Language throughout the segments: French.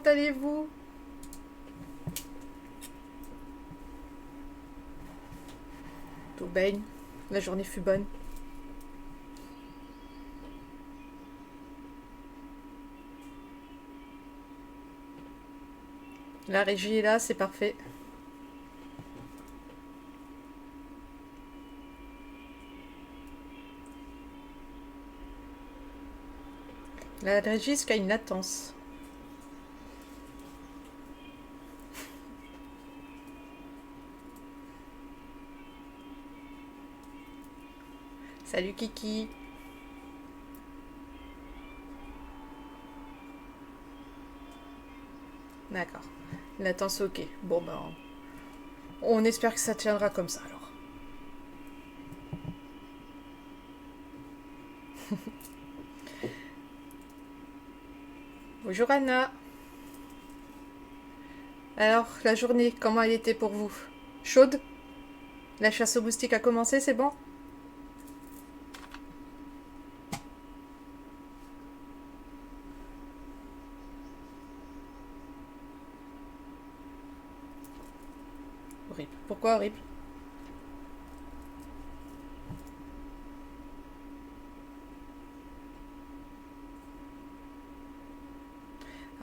allez-vous? Tout baigne. La journée fut bonne. La régie est là, c'est parfait. La régie, est-ce qu'il y a une latence? Salut Kiki. D'accord. Latence, ok. Bon ben, on espère que ça tiendra comme ça alors. Bonjour Anna. Alors, la journée, comment elle était pour vous? Chaude? La chasse aux moustiques a commencé, c'est bon? Horrible. Pourquoi horrible?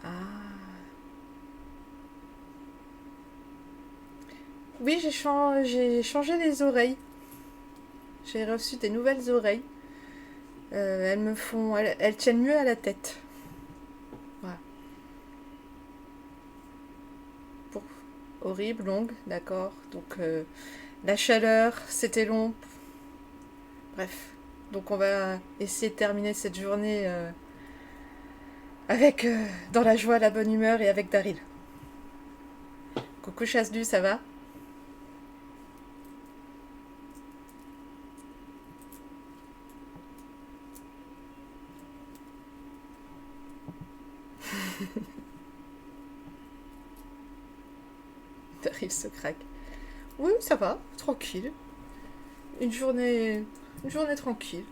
Ah. Oui, j'ai changé les oreilles. J'ai reçu des nouvelles oreilles. Elles tiennent mieux à la tête. Voilà. Pour... Horrible, longue, d'accord. Donc la chaleur, c'était long. Bref. Donc on va essayer de terminer cette journée avec dans la joie, la bonne humeur et avec Daryl. Coucou Chasse-Du, ça va? Daryl se craque. Oui, ça va, tranquille. Une journée, une journée tranquille.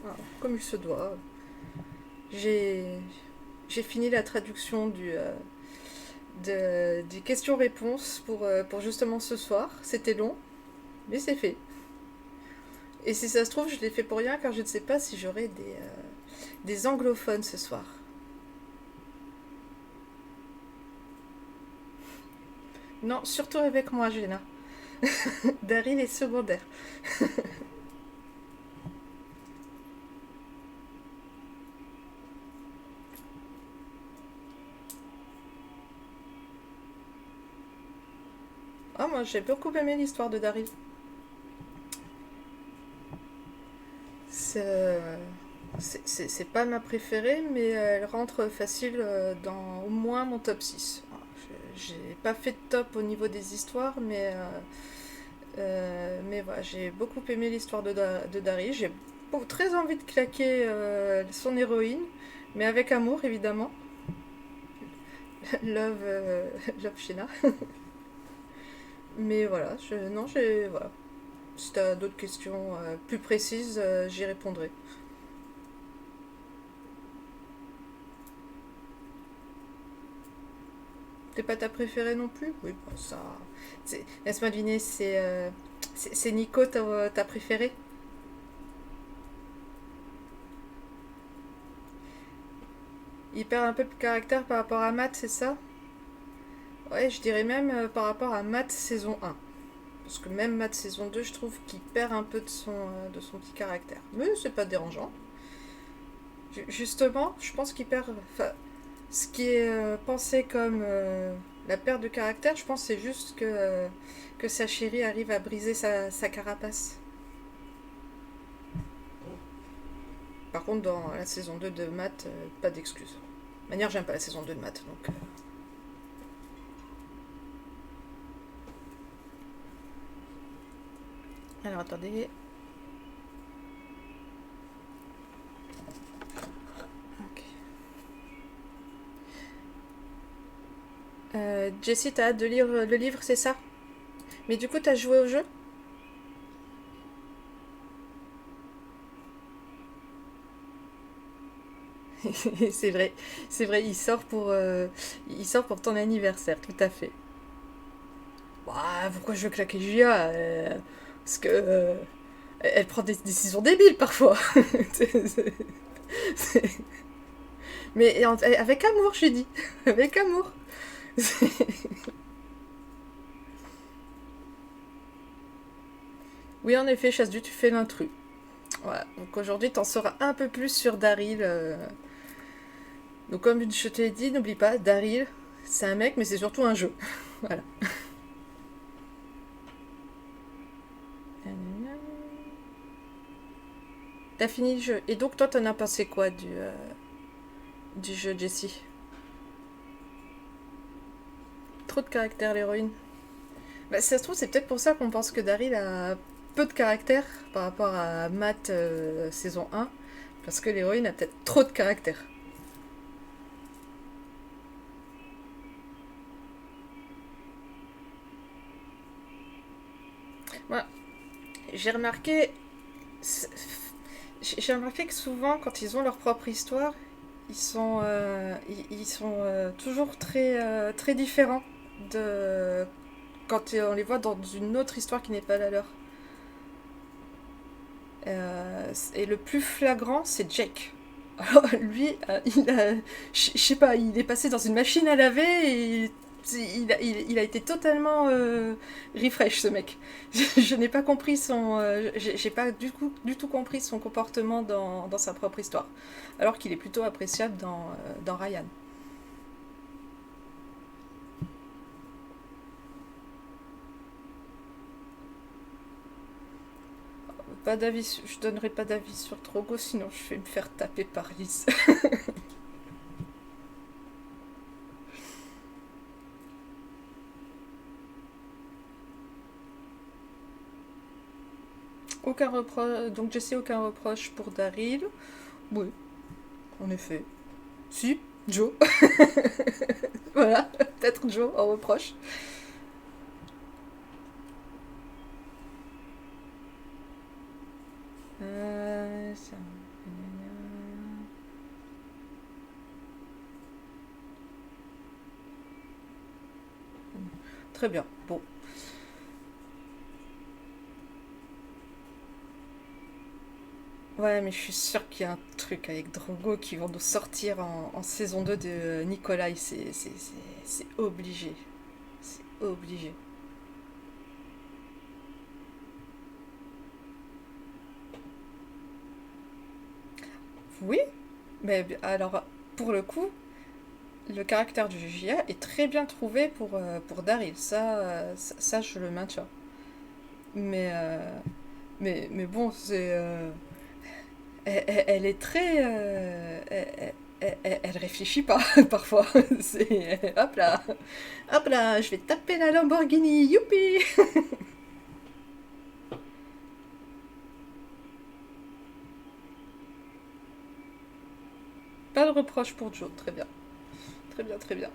Voilà, comme il se doit. J'ai, j'ai fini la traduction du question-réponse pour justement ce soir. C'était long, mais c'est fait. Et si ça se trouve, je l'ai fait pour rien car je ne sais pas si j'aurai des anglophones ce soir. Non, surtout avec moi, Géna. Daryl est secondaire. Ah, moi j'ai beaucoup aimé l'histoire de Daryl. C'est c'est pas ma préférée, mais elle rentre facile dans au moins mon top 6. J'ai pas fait de top au niveau des histoires, mais voilà, j'ai beaucoup aimé l'histoire de Daryl. J'ai très envie de claquer son héroïne, mais avec amour évidemment. Love, Love Shina. Mais voilà, non, voilà. Si t'as d'autres questions plus précises, j'y répondrai. T'es pas ta préférée non plus? Oui, bon, ça. Laisse-moi deviner, c'est Nico ta préférée? Il perd un peu de caractère par rapport à Matt, c'est ça? Ouais, je dirais même par rapport à Matt saison 1. Parce que même Matt saison 2, je trouve qu'il perd un peu de son petit caractère. Mais c'est pas dérangeant. Justement, je pense qu'il perd. Enfin, ce qui est pensé comme la perte de caractère, je pense que c'est juste que sa chérie arrive à briser sa carapace. Par contre, dans la saison 2 de Matt, pas d'excuses. De manière, j'aime pas la saison 2 de Matt, donc. Alors attendez. Ok. Jessie, t'as hâte de lire le livre, c'est ça? Mais du coup, t'as joué au jeu? C'est c'est vrai, il sort pour ton anniversaire, tout à fait. Bah, pourquoi je veux claquer Julia parce que elle prend des décisions débiles parfois. C'est- Mais avec amour, j'ai dit. Avec amour. Oui, en effet, Chasse-Du, tu fais l'intrus. Voilà. Donc aujourd'hui, t'en sauras un peu plus sur Daryl. Donc comme je te l'ai dit, n'oublie pas, Daryl, c'est un mec, mais c'est surtout un jeu. Voilà. T'as fini le jeu. Et donc toi, t'en as pensé quoi du jeu, Jessie? Trop de caractère, l'héroïne. Bah, si ça se trouve, c'est peut-être pour ça qu'on pense que Daryl a peu de caractère par rapport à Matt saison 1. Parce que l'héroïne a peut-être trop de caractère. Moi, j'ai remarqué. J'ai remarqué que souvent, quand ils ont leur propre histoire, ils sont toujours très différents de quand on les voit dans une autre histoire qui n'est pas la leur. Et le plus flagrant, c'est Jake. Alors, lui, je sais pas, il est passé dans une machine à laver et il a été totalement refresh, ce mec. Je n'ai pas compris j'ai pas du tout compris son comportement dans sa propre histoire. Alors qu'il est plutôt appréciable dans Ryan. Pas d'avis, je donnerai pas d'avis sur Drogo, sinon je vais me faire taper par Lise. Aucun reproche, donc Jesse, aucun reproche pour Daryl. Oui, en effet. Si, Joe. Voilà, peut-être Joe en reproche. Ça... Très bien. Bon. Ouais, mais je suis sûre qu'il y a un truc avec Drogo qui vont nous sortir en saison 2 de Nikolai. C'est obligé. C'est obligé. Oui, mais alors, pour le coup, le caractère du J.A. est très bien trouvé pour Daryl. Ça, je le maintiens. Mais, mais bon, elle est très. Elle réfléchit pas, parfois. C'est. Hop là! Hop là! Je vais taper la Lamborghini! Youpi! Pas de reproche pour Joe. Très bien. Très bien, très bien.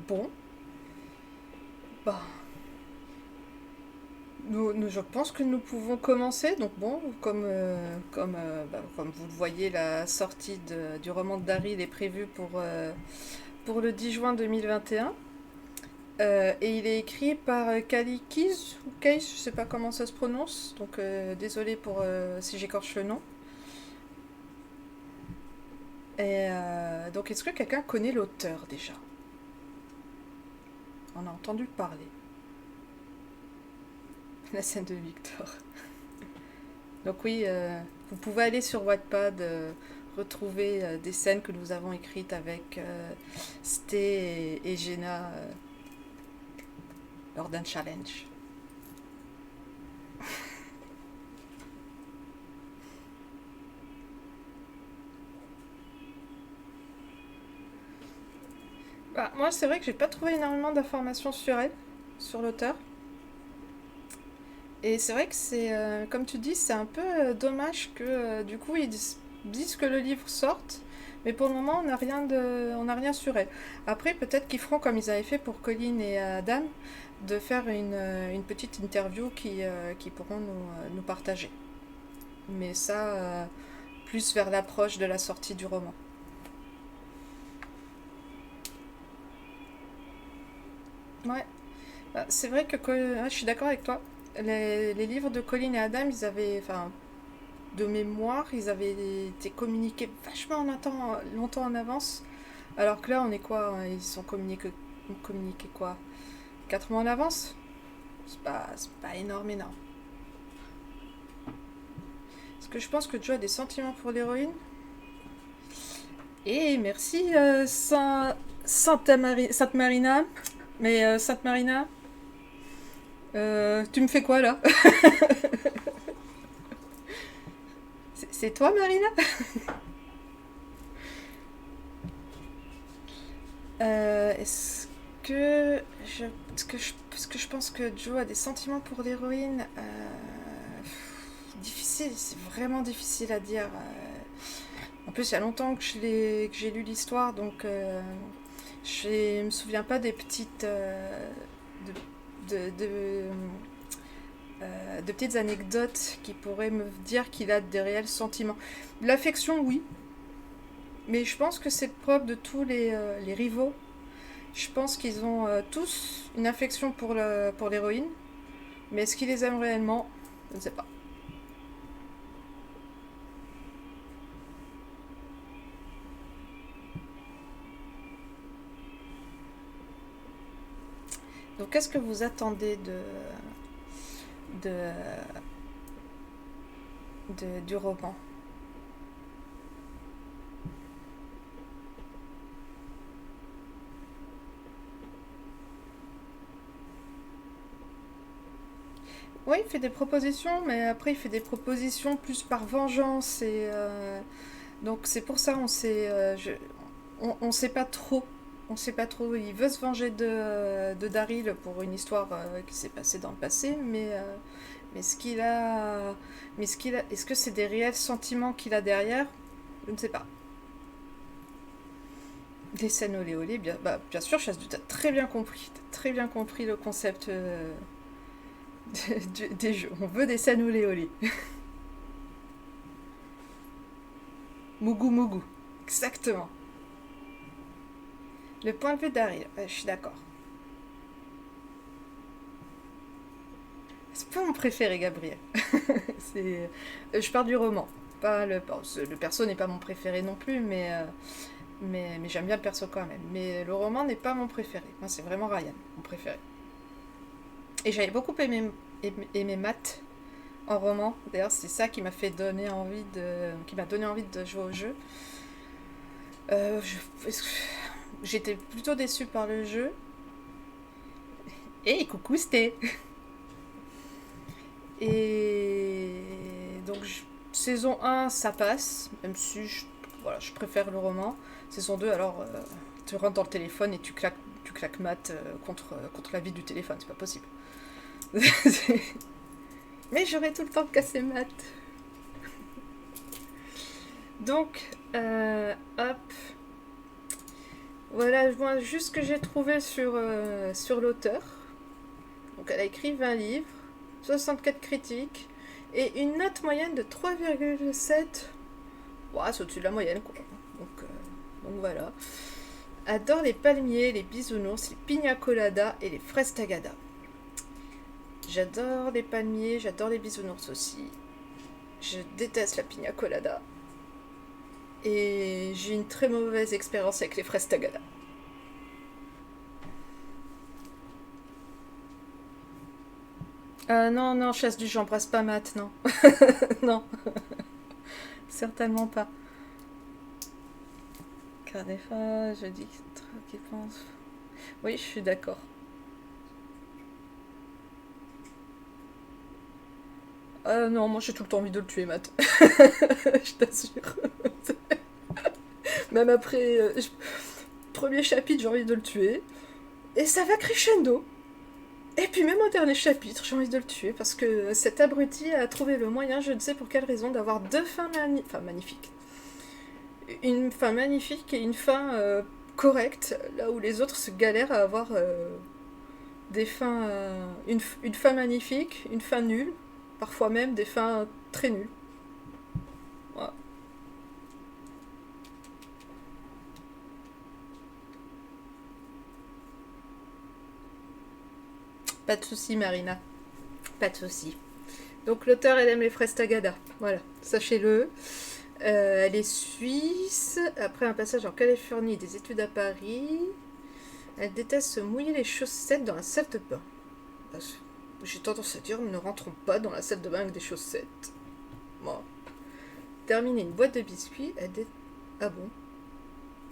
Bon. Bah. Je pense que nous pouvons commencer. Donc bon, comme vous le voyez, la sortie du roman de Daryl est prévue pour le 10 juin 2021. Et il est écrit par Kali Keys, ou Keys, je sais pas comment ça se prononce, donc désolé pour si j'écorche le nom. Et donc est-ce que quelqu'un connaît l'auteur déjà? On a entendu parler. La scène de Victor. Donc oui, vous pouvez aller sur Wattpad, retrouver des scènes que nous avons écrites avec Sté et Jenna lors d'un challenge. Bah, moi, c'est vrai que j'ai pas trouvé énormément d'informations sur elle, sur l'auteur. Et c'est vrai que comme tu dis, c'est un peu dommage que du coup disent que le livre sorte, mais pour le moment on n'a rien sur elle. Après, peut-être qu'ils feront comme ils avaient fait pour Colin et Adam, de faire une petite interview qui pourront nous partager. Mais ça, plus vers l'approche de la sortie du roman. Ouais, bah, c'est vrai que ouais, je suis d'accord avec toi. Les livres de Colin et Adam, ils avaient, enfin, de mémoire, ils avaient été communiqués vachement longtemps en avance. Alors que là, on est quoi? Ils sont communiqués quoi? 4 mois en avance? C'est pas énorme, énorme. Est-ce que je pense que Joe a des sentiments pour l'héroïne? Eh, merci, Sainte Marina. Mais Sainte Marina, tu me fais quoi là? C'est toi, Marina? Est-ce que est-ce que je pense que Joe a des sentiments pour l'héroïne? Difficile, c'est vraiment difficile à dire. En plus, il y a longtemps que j'ai lu l'histoire, donc je me souviens pas des petites de, de, de, de petites anecdotes qui pourraient me dire qu'il a des réels sentiments. L'affection, oui, mais je pense que c'est propre de tous les rivaux. Je pense qu'ils ont tous une affection pour l'héroïne, mais est-ce qu'ils les aiment réellement? Je ne sais pas. Donc, qu'est-ce que vous attendez de, du roman? Oui, il fait des propositions, mais après, il fait des propositions plus par vengeance. Donc, c'est pour ça, on sait pas trop. On sait pas trop. Il veut se venger de Daryl pour une histoire qui s'est passée dans le passé, mais est-ce que c'est des réels sentiments qu'il a derrière? Je ne sais pas. Des scènes olé olé, bien sûr, Chasse du t'as très bien compris. T'as très bien compris le concept des jeux. On veut des scènes olé olé. Mougou mougou. Exactement. Le point de vue d'Ariel, ouais, je suis d'accord. C'est pas mon préféré, Gabriel. Je pars du roman. Pas le perso n'est pas mon préféré non plus, mais j'aime bien le perso quand même. Mais le roman n'est pas mon préféré. Moi, c'est vraiment Ryan, mon préféré. Et j'avais beaucoup aimé Matt en roman. D'ailleurs, c'est ça qui m'a qui m'a donné envie de jouer au jeu. Euh, je- J'étais plutôt déçue par le jeu. Et coucou, c'était. Et donc, saison 1, ça passe, même si voilà, je préfère le roman. Saison 2, alors, tu rentres dans le téléphone et tu claques Matt contre la vie du téléphone, c'est pas possible. Mais j'aurais tout le temps de casser Matt. Donc, hop. Voilà, je vois juste ce que j'ai trouvé sur l'auteur. Donc, elle a écrit 20 livres, 64 critiques, et une note moyenne de 3,7. Ouais, c'est au-dessus de la moyenne, quoi. Donc voilà. Adore les palmiers, les bisounours, les pina coladas et les fraises tagada. J'adore les palmiers, j'adore les bisounours aussi. Je déteste la pina colada. Et j'ai une très mauvaise expérience avec les fraises tagada. Non, non, chasse du j'embrasse pas Matt, non. Non, certainement pas. Car des fois, je dis qu'il pense. Oui, je suis d'accord. Non, moi j'ai tout le temps envie de le tuer, Matt. Je t'assure. Même après, premier chapitre, j'ai envie de le tuer. Et ça va crescendo. Et puis même au dernier chapitre, j'ai envie de le tuer parce que cet abruti a trouvé le moyen, je ne sais pour quelle raison, d'avoir deux fins magnifiques. Une fin magnifique et une fin correcte, là où les autres se galèrent à avoir des fins, une fin magnifique, une fin nulle, parfois même des fins très nulles. Voilà. Pas de souci, Marina. Pas de souci. Donc l'auteur, elle aime les fraises Tagada. Voilà, sachez-le. Elle est suisse. Après un passage en Californie et des études à Paris, elle déteste se mouiller les chaussettes dans la salle de bain. J'ai tendance à dire, ne rentrons pas dans la salle de bain avec des chaussettes. Bon. Terminer une boîte de biscuits. Ah bon?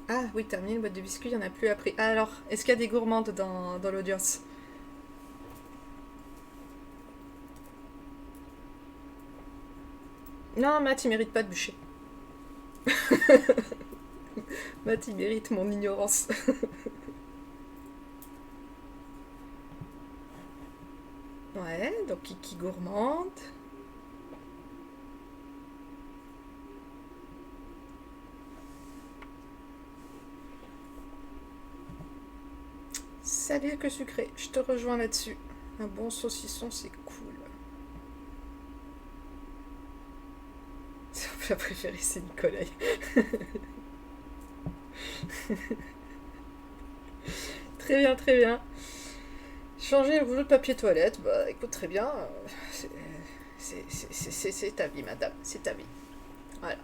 Ah oui, terminer une boîte de biscuits, il n'y en a plus après. Ah alors, est-ce qu'il y a des gourmandes dans l'audience? Non, Matt, il mérite pas de bûcher. Matt, il mérite mon ignorance. Ouais, donc Kiki gourmande. Salé que sucré, je te rejoins là-dessus. Un bon saucisson, c'est cool. Son plat préféré, c'est Nicolas. Très bien, très bien. Changer le rouleau de papier toilette, bah écoute, très bien. C'est ta vie, madame, c'est ta vie. Voilà.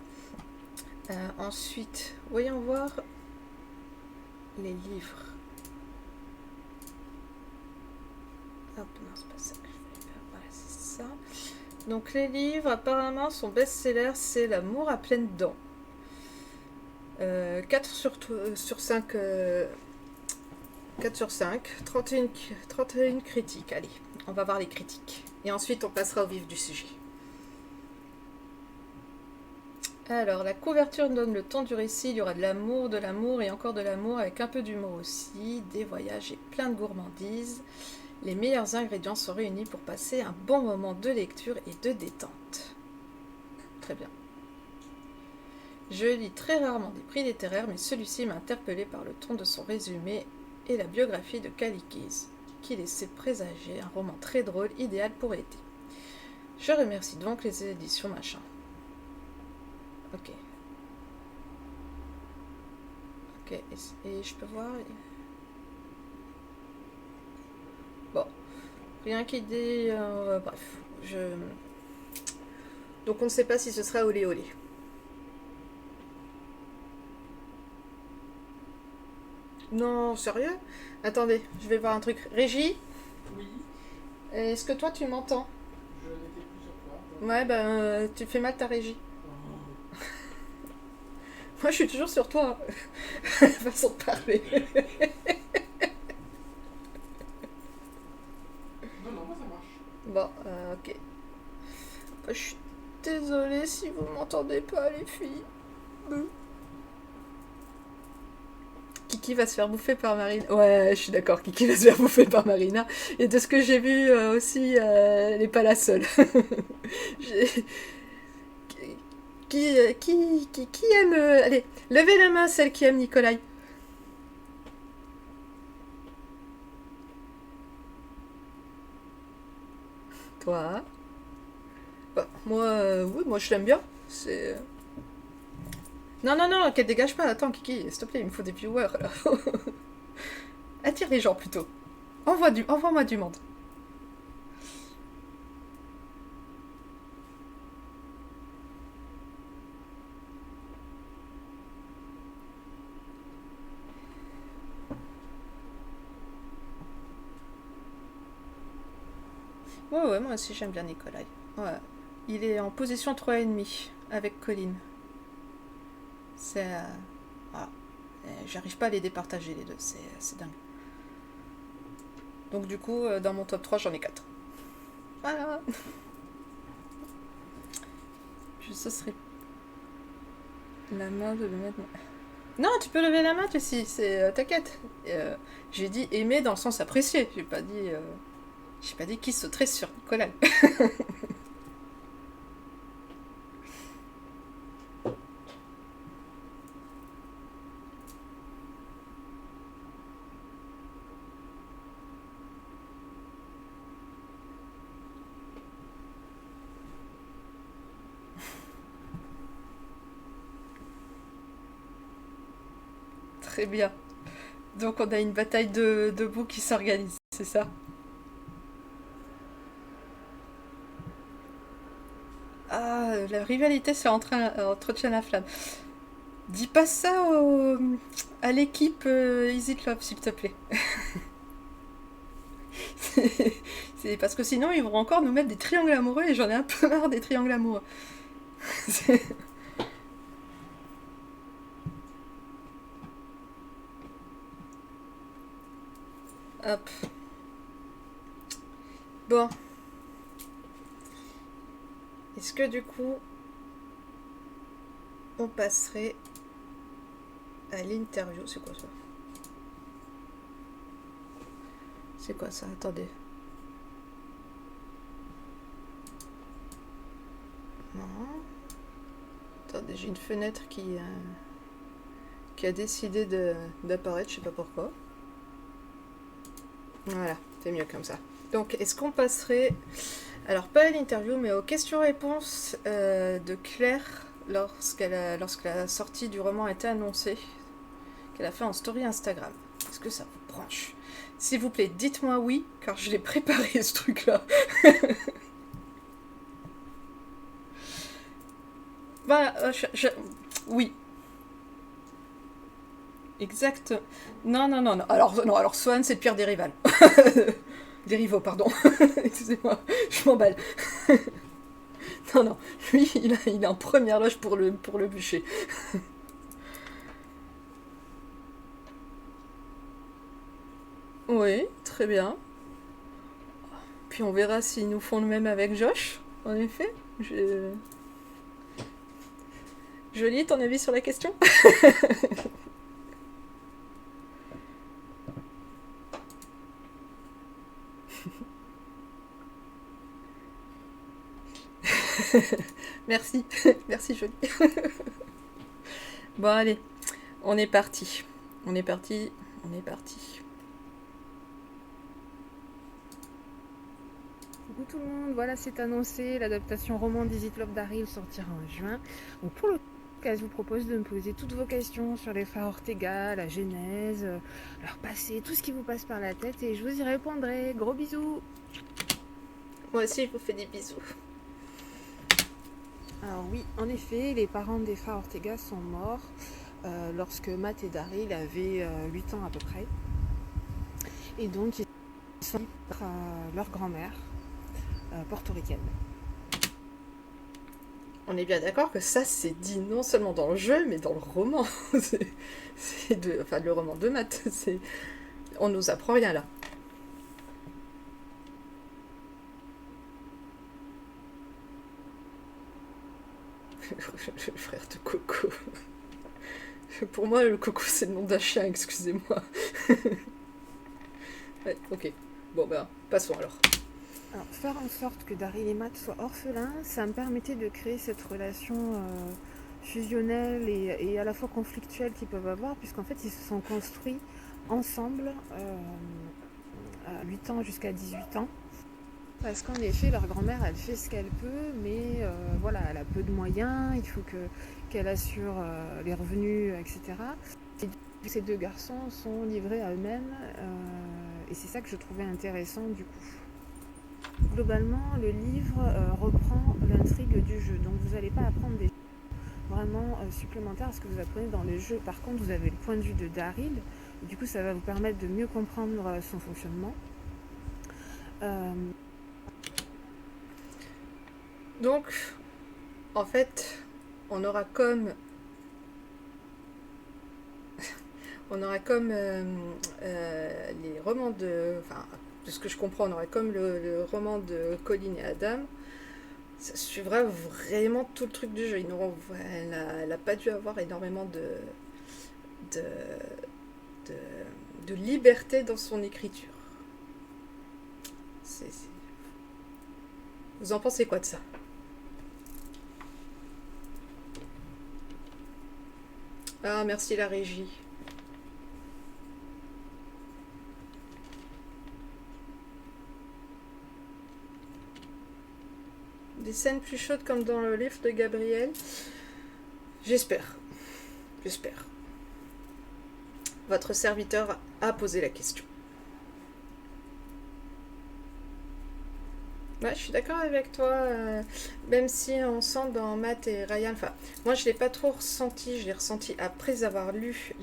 Ensuite, voyons voir les livres. Hop, non, c'est pas ça que je voulais faire. Voilà, c'est ça. Donc les livres, apparemment, son best-seller, c'est L'amour à pleines dents. 4 sur 5 4 sur 5, 31 critiques. Allez, on va voir les critiques. Et ensuite, on passera au vif du sujet. Alors, la couverture donne le ton du récit. Il y aura de l'amour et encore de l'amour avec un peu d'humour aussi, des voyages et plein de gourmandises. Les meilleurs ingrédients sont réunis pour passer un bon moment de lecture et de détente. Très bien. Je lis très rarement des prix littéraires, mais celui-ci m'a interpellé par le ton de son résumé et la biographie de Kalikis, qui laissait présager un roman très drôle, idéal pour l'été. Je remercie donc les éditions machin. Ok. Ok, et je peux voir... Bon. Rien qui dit... bref. Donc on ne sait pas si ce sera olé olé. Non, sérieux? Attendez, je vais voir un truc. Régie, Oui, est-ce que toi tu m'entends? je n'étais plus sur toi. Ouais, ben tu fais mal ta régie. Oh. Moi je suis toujours sur toi. Façon de parler. Non, non, moi ça marche. Bon, ok. Je suis désolée si vous m'entendez pas, les filles. Kiki va se faire bouffer par Marina. Ouais, je suis d'accord, Kiki va se faire bouffer par Marina. Et de ce que j'ai vu aussi, elle n'est pas la seule. J'ai- qui aime. Allez, levez la main, celle qui aime Nikolai. Toi. Bah, moi, oui, moi je l'aime bien. C'est. Non, non, non, qu'elle dégage pas. Attends, Kiki, s'il te plaît, il me faut des viewers là. Attire les gens plutôt. Envoie-moi du monde. Ouais, ouais, moi aussi j'aime bien Nikolai. Ouais. Il est en position 3,5 avec Colin. C'est. Voilà. J'arrive pas à les départager les deux, c'est dingue. Donc du coup, dans mon top 3, j'en ai 4. Voilà. Ce serait la main de le mettre. Non, tu peux lever la main, tu sais, t'inquiète. J'ai dit aimer dans le sens apprécié. J'ai pas dit qui sauterait sur Nicolas. Très bien. Donc on a une bataille de bouts qui s'organise, c'est ça? Ah, la rivalité entretient la flamme. Dis pas ça à l'équipe Easy Club, s'il te plaît. C'est parce que sinon ils vont encore nous mettre des triangles amoureux et j'en ai un peu marre des triangles amoureux. C'est- Hop. Bon, est-ce que du coup on passerait à l'interview? C'est quoi ça? C'est quoi ça? Attendez. Non. Attendez, j'ai une fenêtre qui a décidé d'apparaître, je sais pas pourquoi. Voilà, c'est mieux comme ça. Donc, est-ce qu'on passerait, alors pas à l'interview, mais aux questions-réponses de Claire lorsque la sortie du roman a été annoncée, qu'elle a fait en story Instagram? Est-ce que ça vous branche? S'il vous plaît, dites-moi oui, car je l'ai préparé ce truc-là. Voilà, oui, exact. Non, non, non, non. Alors, non, alors Swan, c'est le pire des rivales. Des rivaux, pardon. Excusez-moi, je m'emballe. Non, non, lui, il est en première loge pour le bûcher. Oui, très bien. Puis on verra s'ils nous font le même avec Josh, en effet. Jolie, ton avis sur la question? Merci, merci Jolie. Bon, allez, on est parti. On est parti, on est parti. Coucou tout le monde, voilà c'est annoncé, l'adaptation roman d'Easy Club Daryl sortira en juin. Donc pour l'occasion, je vous propose de me poser toutes vos questions sur les frères Ortega, la genèse, leur passé, tout ce qui vous passe par la tête et je vous y répondrai. Gros bisous. Moi aussi, je vous fais des bisous. Alors oui, en effet, les parents des frères Ortega sont morts lorsque Matt et Daryl avaient 8 ans à peu près. Et donc ils sont par leur grand-mère portoricaine. On est bien d'accord que ça, c'est dit non seulement dans le jeu, mais dans le roman. Enfin, le roman de Matt. On nous apprend rien là. Le frère de Coco. Pour moi, le Coco, c'est le nom d'un chien, excusez-moi. Ouais, ok. Bon, ben, passons alors. Alors, faire en sorte que Daryl et Matt soient orphelins, ça me permettait de créer cette relation fusionnelle et à la fois conflictuelle qu'ils peuvent avoir, puisqu'en fait, ils se sont construits ensemble à 8 ans jusqu'à 18 ans. Parce qu'en effet, leur grand-mère, elle fait ce qu'elle peut, mais voilà, elle a peu de moyens, il faut qu'elle assure les revenus, etc. Et ces deux garçons sont livrés à eux-mêmes, et c'est ça que je trouvais intéressant du coup. Globalement, le livre reprend l'intrigue du jeu, donc vous n'allez pas apprendre des choses vraiment supplémentaires à ce que vous apprenez dans le jeu. Par contre, vous avez le point de vue de Daryl, et du coup, ça va vous permettre de mieux comprendre son fonctionnement. Donc, en fait, on aura comme les romans enfin, de ce que je comprends, on aura comme le roman de Colin et Adam. Ça suivra vraiment tout le truc du jeu. Elle n'a pas dû avoir énormément de, de, de liberté dans son écriture. Vous en pensez quoi de ça? Ah, merci la régie. Des scènes plus chaudes comme dans le livre de Gabriel. J'espère. J'espère. votre serviteur a posé la question. Ouais, je suis d'accord avec toi, même si on sent dans Matt et Ryan, enfin, moi je l'ai pas trop ressenti, je l'ai ressenti après avoir lu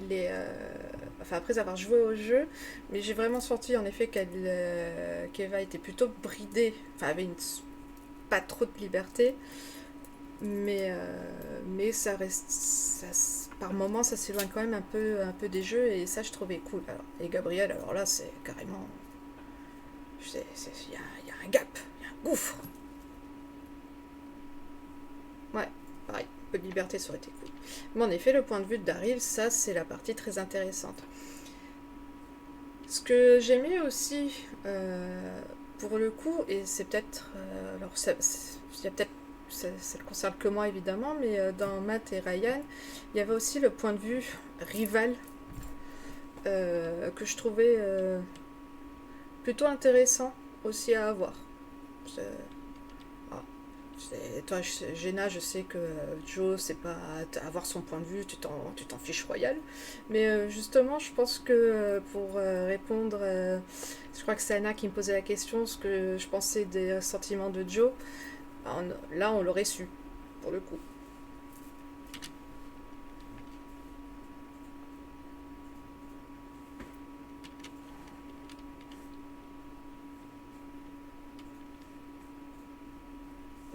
après avoir joué au jeu, mais j'ai vraiment senti en effet qu'Eva était plutôt bridée, enfin avait pas trop de liberté, mais ça reste, par moments ça s'éloigne quand même un peu des jeux, et ça je trouvais cool. Alors, et Gabriel, alors là c'est carrément, il y a un gap. Gouffre. Ouais, pareil, un peu de liberté, ça aurait été cool. Mais en effet, le point de vue de Daryl, ça, c'est la partie très intéressante. Ce que j'aimais aussi, pour le coup, et c'est peut-être... alors, ça le concerne que moi, évidemment, mais dans Matt et Ryan, il y avait aussi le point de vue rival, que je trouvais plutôt intéressant aussi à avoir. Toi, Jenna, je sais que Joe, c'est pas avoir son point de vue, tu t'en fiches royal. Mais justement, je pense que pour répondre, je crois que c'est Anna qui me posait la question, ce que je pensais des sentiments de Joe. Là, on l'aurait su, pour le coup.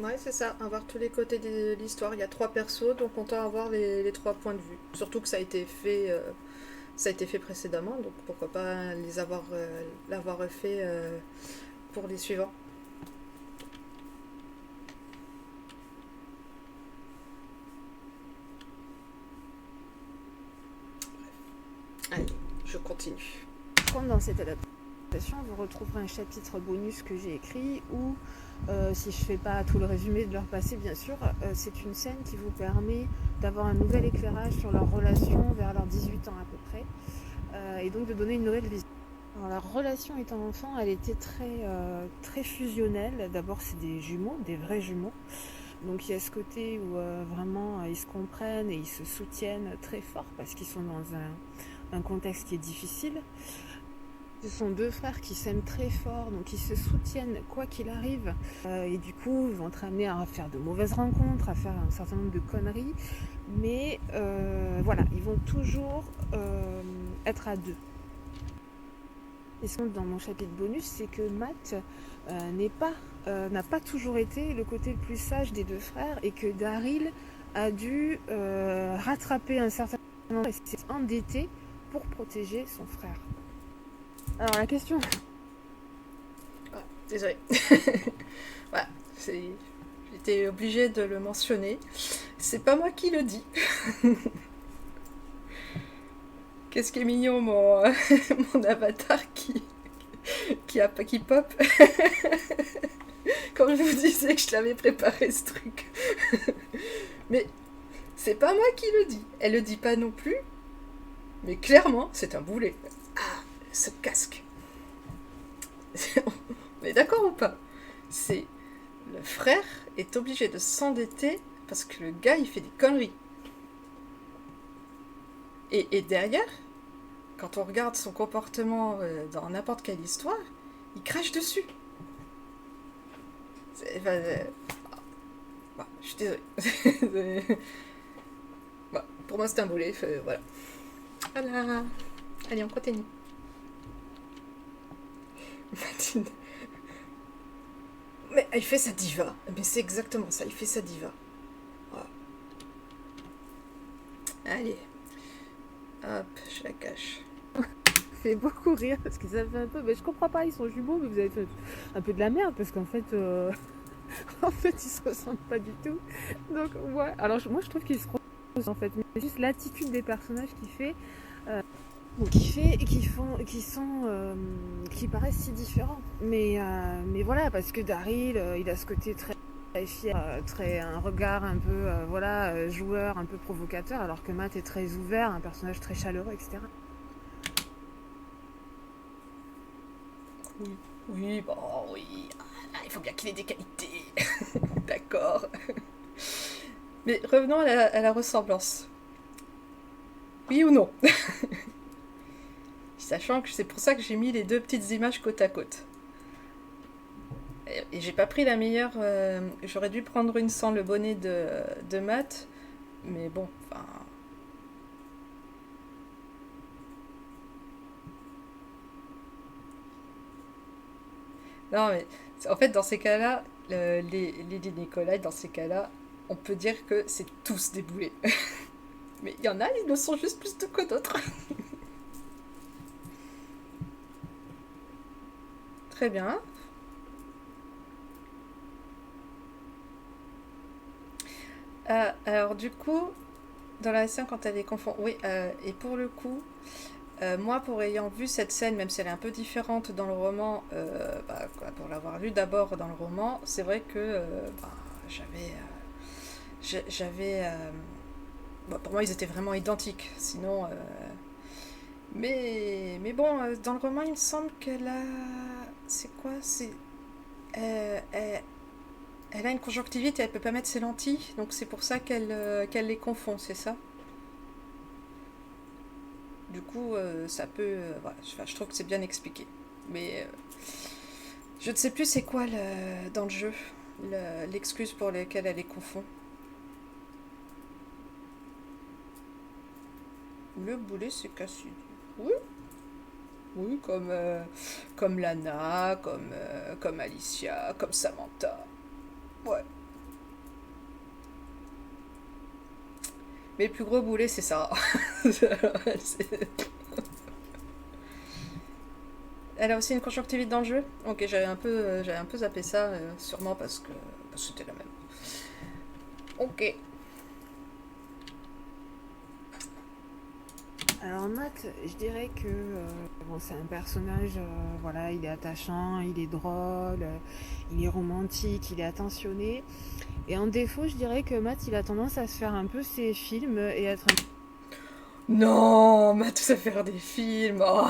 Ouais, c'est ça, avoir tous les côtés de l'histoire. Il y a 3 persos, donc on tend à avoir les 3 points de vue. Surtout que ça a été fait précédemment, donc pourquoi pas l'avoir refait pour les suivants. Allez, je continue. Comme dans cette adaptation, vous retrouverez un chapitre bonus que j'ai écrit où, si je fais pas tout le résumé de leur passé, bien sûr, c'est une scène qui vous permet d'avoir un nouvel éclairage sur leur relation vers leurs 18 ans à peu près, et donc de donner une nouvelle vision. Alors, la relation étant enfant, elle était très fusionnelle. D'abord, c'est des jumeaux, des vrais jumeaux. Donc il y a ce côté où vraiment ils se comprennent et ils se soutiennent très fort parce qu'ils sont dans un contexte qui est difficile. Ce sont 2 frères qui s'aiment très fort, donc ils se soutiennent quoi qu'il arrive. Et du coup, ils vont être amenés à faire de mauvaises rencontres, à faire un certain nombre de conneries. Mais voilà, ils vont toujours être à 2. Et ce dans mon chapitre bonus, c'est que Matt n'a pas toujours été le côté le plus sage des 2 frères et que Daryl a dû rattraper un certain nombre et s'est endetté pour protéger son frère. Alors la question. Ah, désolée. Voilà, j'étais obligée de le mentionner. C'est pas moi qui le dis. Qu'est-ce qui est mignon, mon avatar qui pop. Comme je vous disais que je l'avais préparé ce truc. Mais c'est pas moi qui le dis. Elle le dit pas non plus. Mais clairement, c'est un boulet. Ah, ce casque. On est d'accord ou pas? C'est le frère est obligé de s'endetter parce que le gars il fait des conneries. Et derrière, quand on regarde son comportement dans n'importe quelle histoire, il crache dessus. Je suis désolée. Bon, pour moi c'est un boulet, voilà. Voilà. Allez, on continue. Mathilde. Mais il fait sa diva. Mais c'est exactement ça, il fait sa diva. Voilà. Allez. Hop, je la cache. Ça fait beaucoup rire parce que ça fait un peu. Mais je comprends pas, ils sont jumeaux, mais vous avez fait un peu de la merde parce qu'en fait. En fait, ils se ressemblent pas du tout. Donc, ouais. Alors, moi, je trouve qu'ils se ressemblent en fait. Mais c'est juste l'attitude des personnages qui paraissent si différents. Mais voilà, parce que Daryl, il a ce côté très fier, un regard un peu, joueur, un peu provocateur, alors que Matt est très ouvert, un personnage très chaleureux, etc. Oui, bon, oui. Il faut bien qu'il ait des qualités. D'accord. Mais revenons à la ressemblance. Oui ou non? Sachant que c'est pour ça que j'ai mis les deux petites images côte à côte. Et j'ai pas pris la meilleure. J'aurais dû prendre une sans le bonnet de Matt. Mais bon, enfin. Non, mais en fait, dans ces cas-là, les Nicolas, dans ces cas-là, on peut dire que c'est tous des boulets. Mais il y en a, ils le sont juste plus que d'autres. Très bien. Alors du coup, dans la scène quand elle est confondue, oui, et pour le coup, moi pour ayant vu cette scène, même si elle est un peu différente dans le roman, pour l'avoir lu d'abord dans le roman, c'est vrai que j'avais, j'avais, pour moi ils étaient vraiment identiques. Sinon, mais bon, dans le roman il me semble qu'elle a, c'est quoi, c'est, elle, elle a une conjonctivite et elle peut pas mettre ses lentilles, donc c'est pour ça qu'elle les confond, c'est ça? Du coup, ça peut. Voilà, je trouve que c'est bien expliqué. Mais je ne sais plus c'est quoi dans le jeu l'excuse pour laquelle elle les confond. Le boulet c'est Cassidy. Oui, oui, comme Lana, comme Alicia, comme Samantha. Ouais. Mais le plus gros boulet c'est Sarah. C'est- Elle a aussi une conjonctivite dans le jeu. Ok, j'avais un peu zappé ça, sûrement parce que c'était la même. Ok. Alors Matt, je dirais que bon, c'est un personnage, voilà, il est attachant, il est drôle, il est romantique, il est attentionné. Et en défaut, je dirais que Matt, il a tendance à se faire un peu ses films et être un... Non, m'a tout à faire des films. Oh,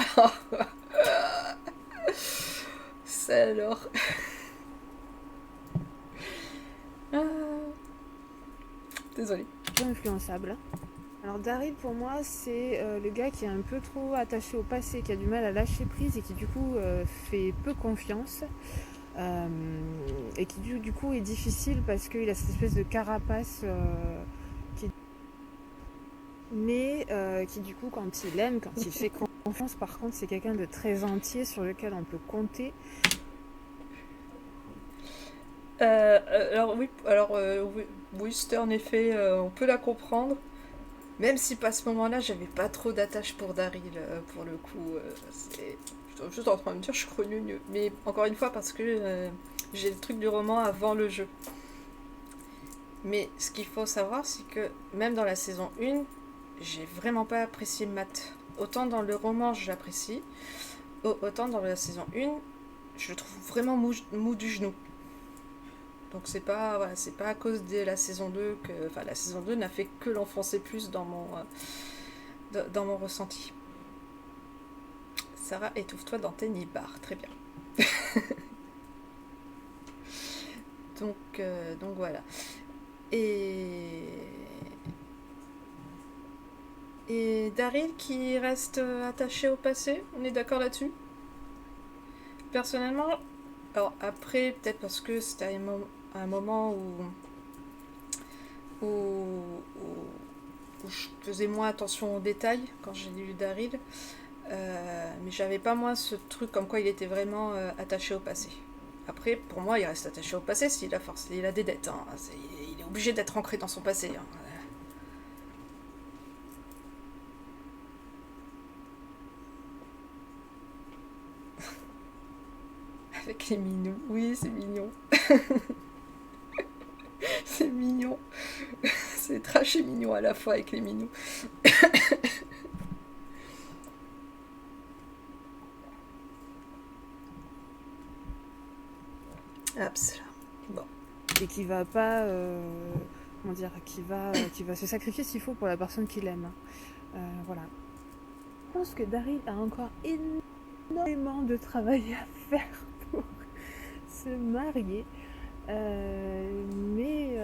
ça alors. Ah, désolée. peu influençable. Alors Daryl, pour moi, c'est le gars qui est un peu trop attaché au passé, qui a du mal à lâcher prise et qui du coup fait peu confiance. Euh, et qui du coup est difficile parce qu'il a cette espèce de carapace qui... mais qui du coup quand il aime, quand il fait confiance, par contre c'est quelqu'un de très entier sur lequel on peut compter. Oui, oui, c'était en effet, on peut la comprendre. Même si pas à ce moment-là, j'avais pas trop d'attache pour Daryl, pour le coup. J'étais juste en train de me dire, je suis mieux. Mais encore une fois, parce que j'ai le truc du roman avant le jeu. Mais ce qu'il faut savoir, c'est que même dans la saison 1, j'ai vraiment pas apprécié Matt. Autant dans le roman, je l'apprécie, autant dans la saison 1, je le trouve vraiment mou du genou. Donc c'est pas, voilà, c'est pas à cause de la saison 2 que. Enfin, la saison 2 n'a fait que l'enfoncer plus dans mon ressenti. Sarah, étouffe-toi dans tes nibards. Très bien. Donc voilà. Et. Et Daryl qui reste attaché au passé, on est d'accord là-dessus? Personnellement, alors après, peut-être parce que c'était un moment où, où je faisais moins attention aux détails quand j'ai lu Daryl, mais j'avais pas moi ce truc comme quoi il était vraiment attaché au passé. Après, pour moi, il reste attaché au passé s'il a force, il a des dettes. Hein. Il est obligé d'être ancré dans son passé. Hein. Avec les minous. Oui, c'est mignon. C'est mignon. C'est trash et mignon à la fois avec les minous. Absolument. Bon. Et qui va pas comment dire, qui va se sacrifier s'il faut pour la personne qu'il aime. Voilà. Je pense que Daryl a encore énormément de travail à faire pour se marier. Mais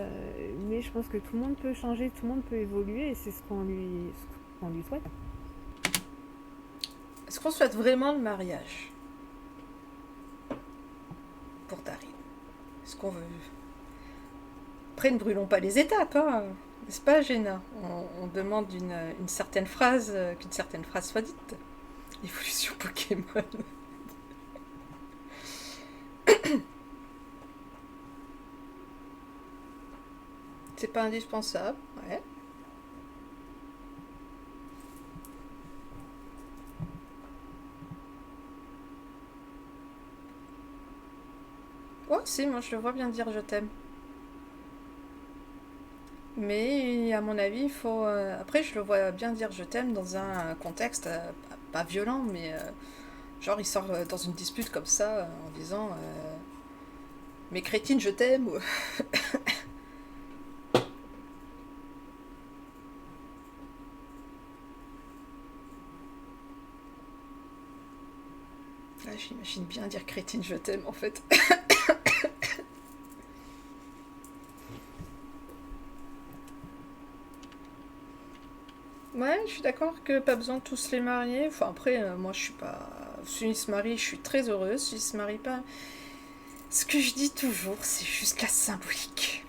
je pense que tout le monde peut changer, tout le monde peut évoluer et c'est ce qu'on lui souhaite. Est-ce qu'on souhaite vraiment le mariage pour Daryl? Est-ce qu'on veut... Après, ne brûlons pas les étapes, hein. N'est-ce pas, Jenna? On demande une certaine phrase, qu'une certaine phrase soit dite. Évolution Pokémon. C'est pas indispensable, ouais. Oh, si, moi je le vois bien dire je t'aime. Mais à mon avis, il faut. Après, je le vois bien dire je t'aime dans un contexte pas violent, mais genre il sort dans une dispute comme ça en disant mais crétine, je t'aime. Ah, j'imagine bien dire crétine, je t'aime en fait. Ouais, je suis d'accord que pas besoin de tous les marier. Enfin, après, moi je suis pas. S'ils se marient, je suis très heureuse. S'ils se marient pas. Ce que je dis toujours, c'est juste la symbolique.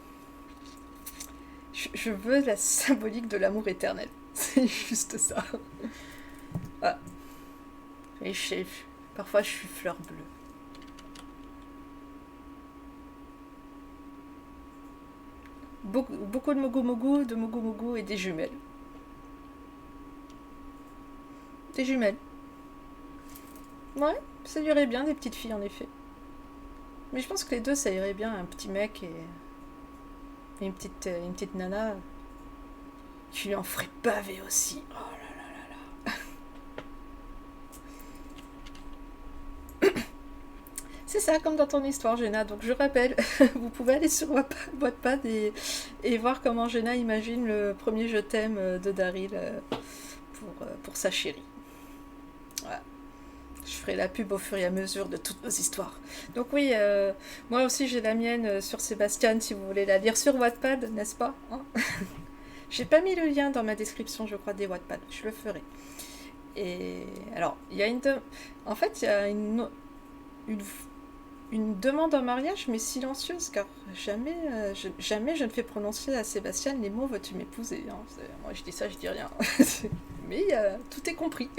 Je veux la symbolique de l'amour éternel. C'est juste ça. Ah. Et parfois je suis fleur bleue. Beaucoup de mogu mogu et des jumelles. Des jumelles. Ouais, ça irait bien des petites filles en effet. Mais je pense que les deux ça irait bien, un petit mec et une petite nana qui lui en ferait baver aussi. Oh là. C'est ça, comme dans ton histoire, Jenna. Donc je rappelle, vous pouvez aller sur Wattpad et voir comment Jenna imagine le premier je t'aime de Daryl pour sa chérie. Voilà. Je ferai la pub au fur et à mesure de toutes nos histoires. Donc oui, moi aussi j'ai la mienne sur Sébastien, si vous voulez la lire sur Wattpad, n'est-ce pas, hein? J'ai pas mis le lien dans ma description, je crois, des Wattpad. Je le ferai. Et alors, il y a en fait, il y a une une demande en mariage, mais silencieuse, car jamais je ne fais prononcer à Sébastien les mots veux-tu m'épouser, hein. Moi je dis ça, je dis rien. Mais tout est compris.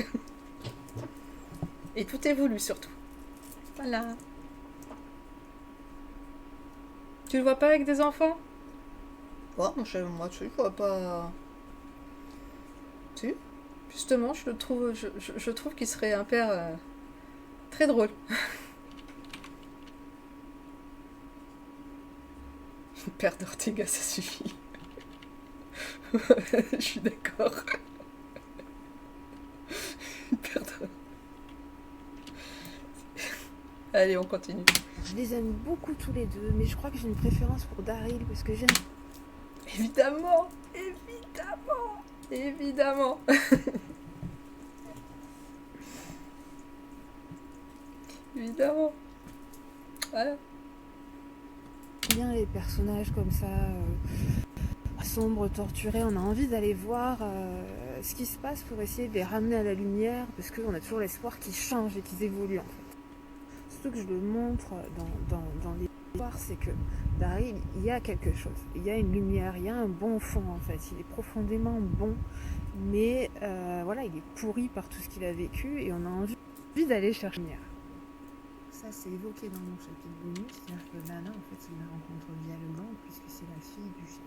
Et tout est voulu surtout. Voilà. Tu le vois pas avec des enfants? Oh, moi je vois pas. Tu? Justement, je trouve qu'il serait un père très drôle. Père d'Ortega, ça suffit. Je suis d'accord. Père d'Ortega. Allez, on continue. Je les aime beaucoup tous les deux, mais je crois que j'ai une préférence pour Daryl parce que j'aime. Évidemment, évidemment, évidemment. Évidemment. Voilà. Bien les personnages comme ça, sombres, torturés. On a envie d'aller voir ce qui se passe pour essayer de les ramener à la lumière parce qu'on a toujours l'espoir qu'ils changent et qu'ils évoluent en fait. Surtout que je le montre dans les histoires, c'est que Daryl, il y a quelque chose, il y a une lumière, il y a un bon fond en fait, il est profondément bon, mais voilà, il est pourri par tout ce qu'il a vécu et on a envie d'aller chercher la lumière. Ça c'est évoqué dans mon chapitre bonus, c'est-à-dire que Lana en fait il la rencontre via le gang puisque c'est la fille du chef.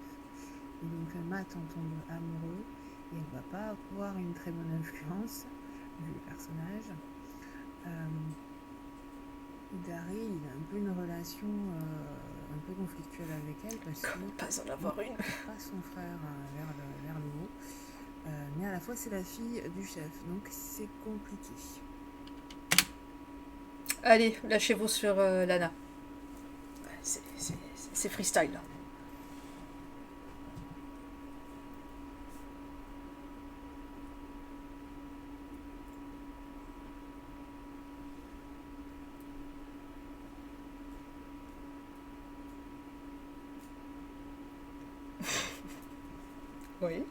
Et donc Matt en tombe amoureux et elle va pas avoir une très bonne influence vu le personnage. Daryl, il a un peu une relation un peu conflictuelle avec elle parce que pas en avoir une. Pas son frère vers le haut, mais à la fois c'est la fille du chef, donc c'est compliqué. Allez, lâchez-vous sur Lana. C'est freestyle là. Oui.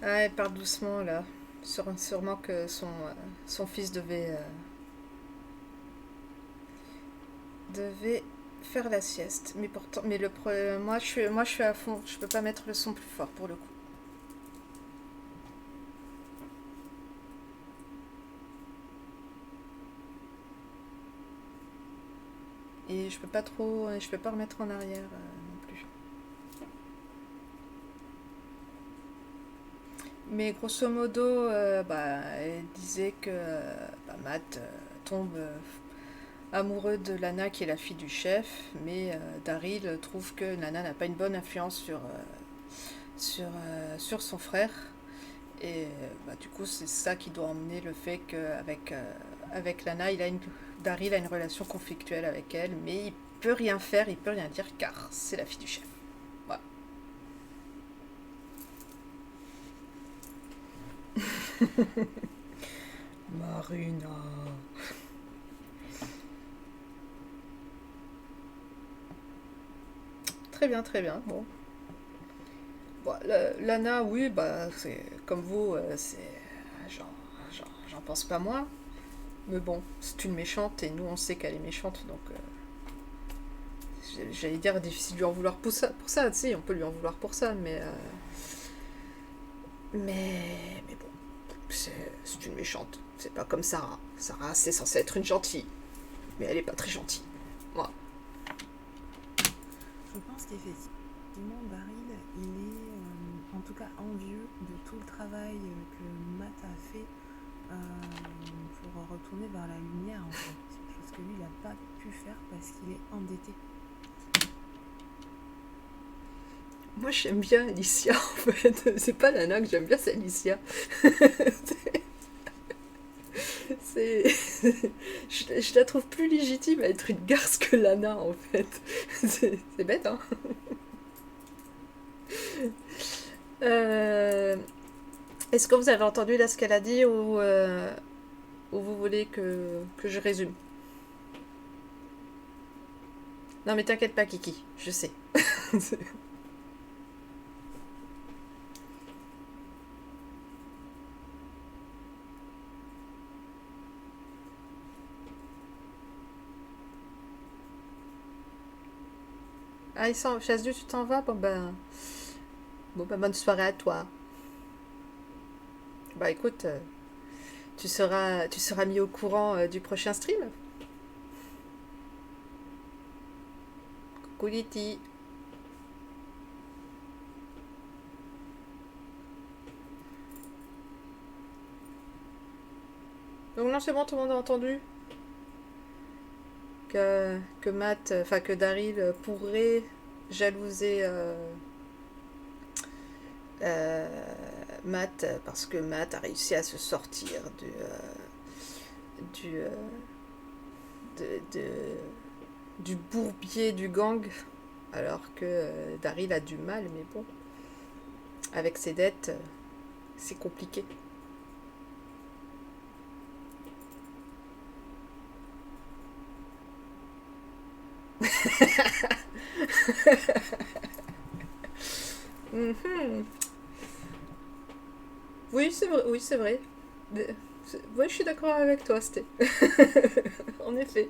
Ah, elle parle doucement là. Sûrement que son fils devait faire la sieste. Mais pourtant, moi je suis à fond. Je peux pas mettre le son plus fort pour le coup. Et je peux pas remettre en arrière non plus. Mais grosso modo, elle disait que Matt tombe amoureux de Lana qui est la fille du chef, mais Daryl trouve que Lana n'a pas une bonne influence sur son frère. Et du coup, c'est ça qui doit emmener le fait qu'avec avec Lana, Daryl a une relation conflictuelle avec elle, mais il peut rien faire, il peut rien dire car c'est la fille du chef. Voilà. Marina. Très bien, très bien. Bon. Bon, Lana, oui, c'est comme vous, j'en, j'en pense pas moins. Mais bon, c'est une méchante et nous on sait qu'elle est méchante, donc j'allais dire difficile de lui en vouloir pour ça, tu sais, on peut lui en vouloir pour ça, mais bon, c'est une méchante. C'est pas comme Sarah. Sarah, c'est censé être une gentille, mais elle est pas très gentille. Voilà. Je pense qu'effectivement, Daryl, il est en tout cas envieux de tout le travail que Matt a fait pour retourner vers la lumière, en fait. Chose que lui, il n'a pas pu faire parce qu'il est endetté. Moi j'aime bien Alicia en fait. C'est pas Lana que j'aime bien, c'est Alicia. c'est... je la trouve plus légitime à être une garce que Lana en fait. C'est bête hein. Euh, Est-ce que vous avez entendu là ce qu'elle a dit ou vous voulez que je résume? Non mais t'inquiète pas Kiki, je sais. Ah, ils sont chasse tu t'en vas? Bon ben, bonne soirée à toi. Bah écoute, tu seras mis au courant du prochain stream. Coucou Liti. Donc non, c'est bon, tout le monde a entendu que Matt, enfin que Daryl pourrait jalouser euh, Matt parce que Matt a réussi à se sortir du, du bourbier du gang, alors que Daryl a du mal, mais bon, avec ses dettes, c'est compliqué. Mhm. Oui, c'est vrai, oui, c'est vrai. Ouais, je suis d'accord avec toi, Sté. En effet.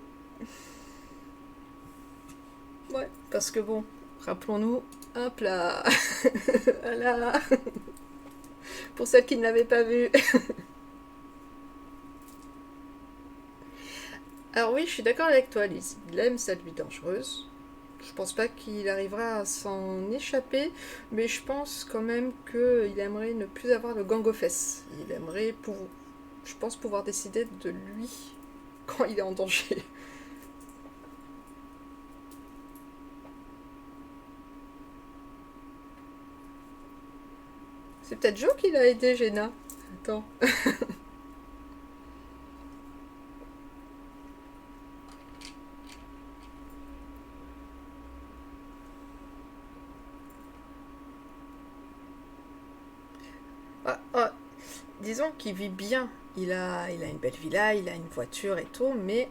Ouais, parce que bon, rappelons-nous, hop là, voilà, pour celles qui ne l'avaient pas vu. Alors oui, je suis d'accord avec toi, Lise. Il aime cette vie dangereuse. Je pense pas qu'il arrivera à s'en échapper, mais je pense quand même qu'il aimerait ne plus avoir de gang aux fesses. Il aimerait, je pense, pouvoir décider de lui quand il est en danger. C'est peut-être Joe qui l'a aidé, Jenna. Attends. Ah, disons qu'il vit bien. Il a une belle villa, il a une voiture et tout, mais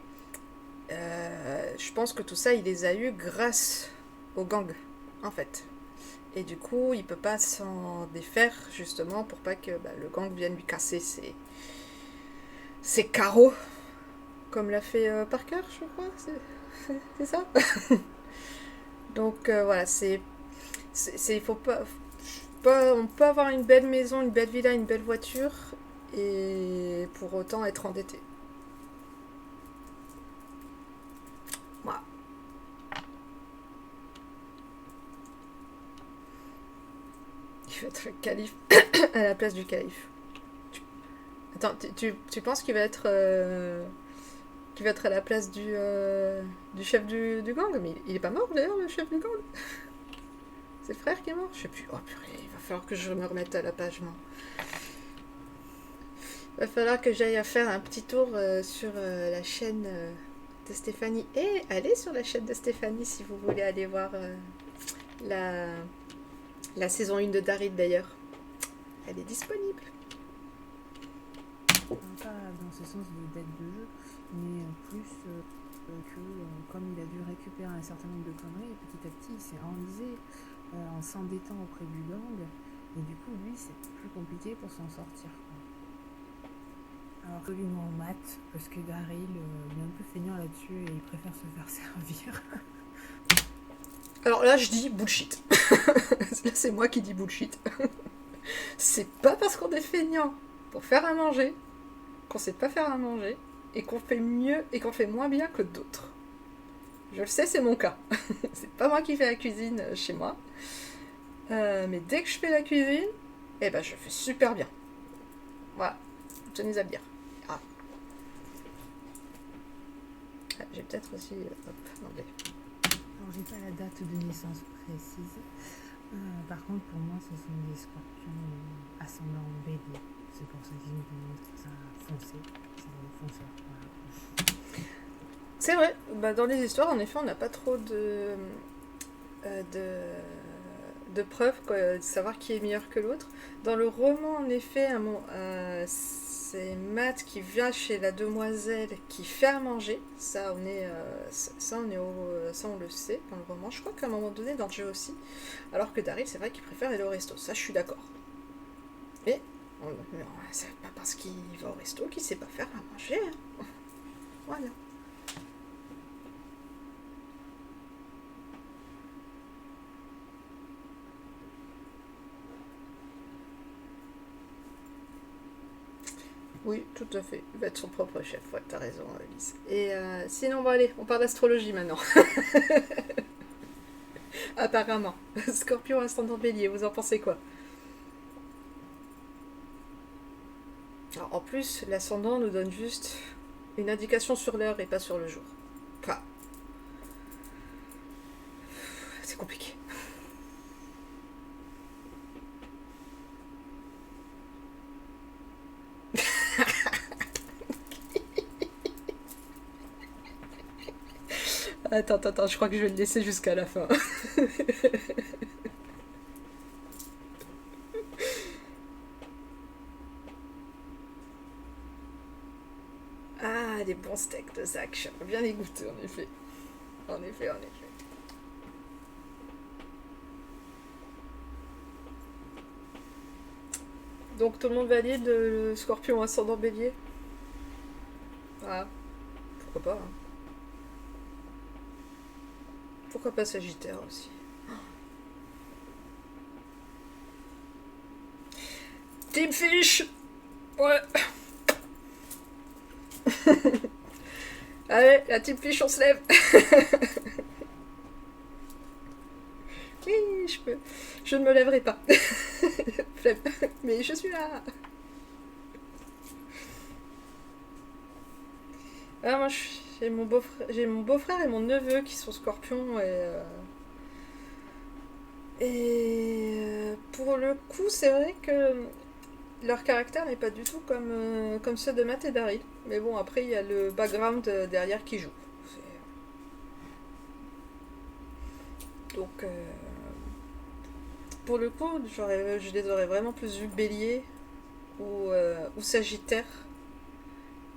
je pense que tout ça, il les a eus grâce au gang, en fait. Et du coup, il peut pas s'en défaire, justement, pour pas que le gang vienne lui casser ses carreaux, comme l'a fait Parker, je crois. C'est ça. Donc voilà, il faut pas, on peut avoir une belle maison, une belle villa, une belle voiture, et pour autant être endetté. Voilà. Il va être le calife à la place du calife. Attends, tu penses qu'il va être à la place du chef du gang? Mais il est pas mort d'ailleurs, le chef du gang? C'est le frère qui est mort? Je sais plus. Oh purée, il va falloir que je me remette à la page, moi. Il va falloir que j'aille faire un petit tour sur la chaîne de Stéphanie. Et allez sur la chaîne de Stéphanie si vous voulez aller voir la saison 1 de Daryl d'ailleurs. Elle est disponible. Pas dans ce sens de dette de jeu, mais plus que comme il a dû récupérer un certain nombre de conneries, petit à petit il s'est enlisé en s'endettant auprès du gang, et du coup lui c'est plus compliqué pour s'en sortir, quoi. Alors absolument en maths, parce que Daryl il est un peu feignant là-dessus et il préfère se faire servir. Alors là je dis bullshit. Là c'est moi qui dis bullshit. C'est pas parce qu'on est feignant pour faire à manger qu'on sait pas faire à manger et qu'on fait mieux et qu'on fait moins bien que d'autres. Je le sais, c'est mon cas. C'est pas moi qui fais la cuisine chez moi. Mais dès que je fais la cuisine, je fais super bien. Voilà, tenez à le dire. Ah. J'ai peut-être aussi... anglais. Alors j'ai pas la date de naissance précise. Par contre pour moi ce sont des scorpions ascendant bélier. C'est pour ça qu'ils nous montrent ça foncé. C'est des fonceurs. Voilà. C'est vrai, dans les histoires, en effet, on n'a pas trop de preuves, quoi, de savoir qui est meilleur que l'autre. Dans le roman, en effet, c'est Matt qui vient chez la demoiselle qui fait à manger. Ça, on le sait dans le roman. Je crois qu'à un moment donné, dans le jeu aussi. Alors que Daryl, c'est vrai qu'il préfère aller au resto. Ça, je suis d'accord. Et c'est pas parce qu'il va au resto qu'il sait pas faire à manger. Hein. Voilà. Oui, tout à fait. Il va être son propre chef. Ouais, t'as raison, Lise. Et sinon, allez, on parle d'astrologie maintenant. Apparemment. Scorpion ascendant bélier, vous en pensez quoi? Alors, en plus, l'ascendant nous donne juste une indication sur l'heure et pas sur le jour. Enfin, c'est compliqué. Attends, je crois que je vais le laisser jusqu'à la fin. Ah, des bons steaks de Zach, j'aimerais bien les goûter, en effet. En effet. Donc tout le monde valide le scorpion ascendant bélier? Ah, pourquoi pas, hein. Pourquoi pas Sagittaire aussi? Team Fish! Ouais. Allez, la Team Fish, on se lève. Oui, je peux. Je ne me lèverai pas. Mais je suis là. Ah, moi, j'ai mon beau-frère et mon neveu qui sont scorpions et pour le coup, c'est vrai que leur caractère n'est pas du tout comme ceux de Matt et Daryl. Mais bon, après, il y a le background derrière qui joue. Donc, pour le coup, je les aurais vraiment plus vus Bélier ou Sagittaire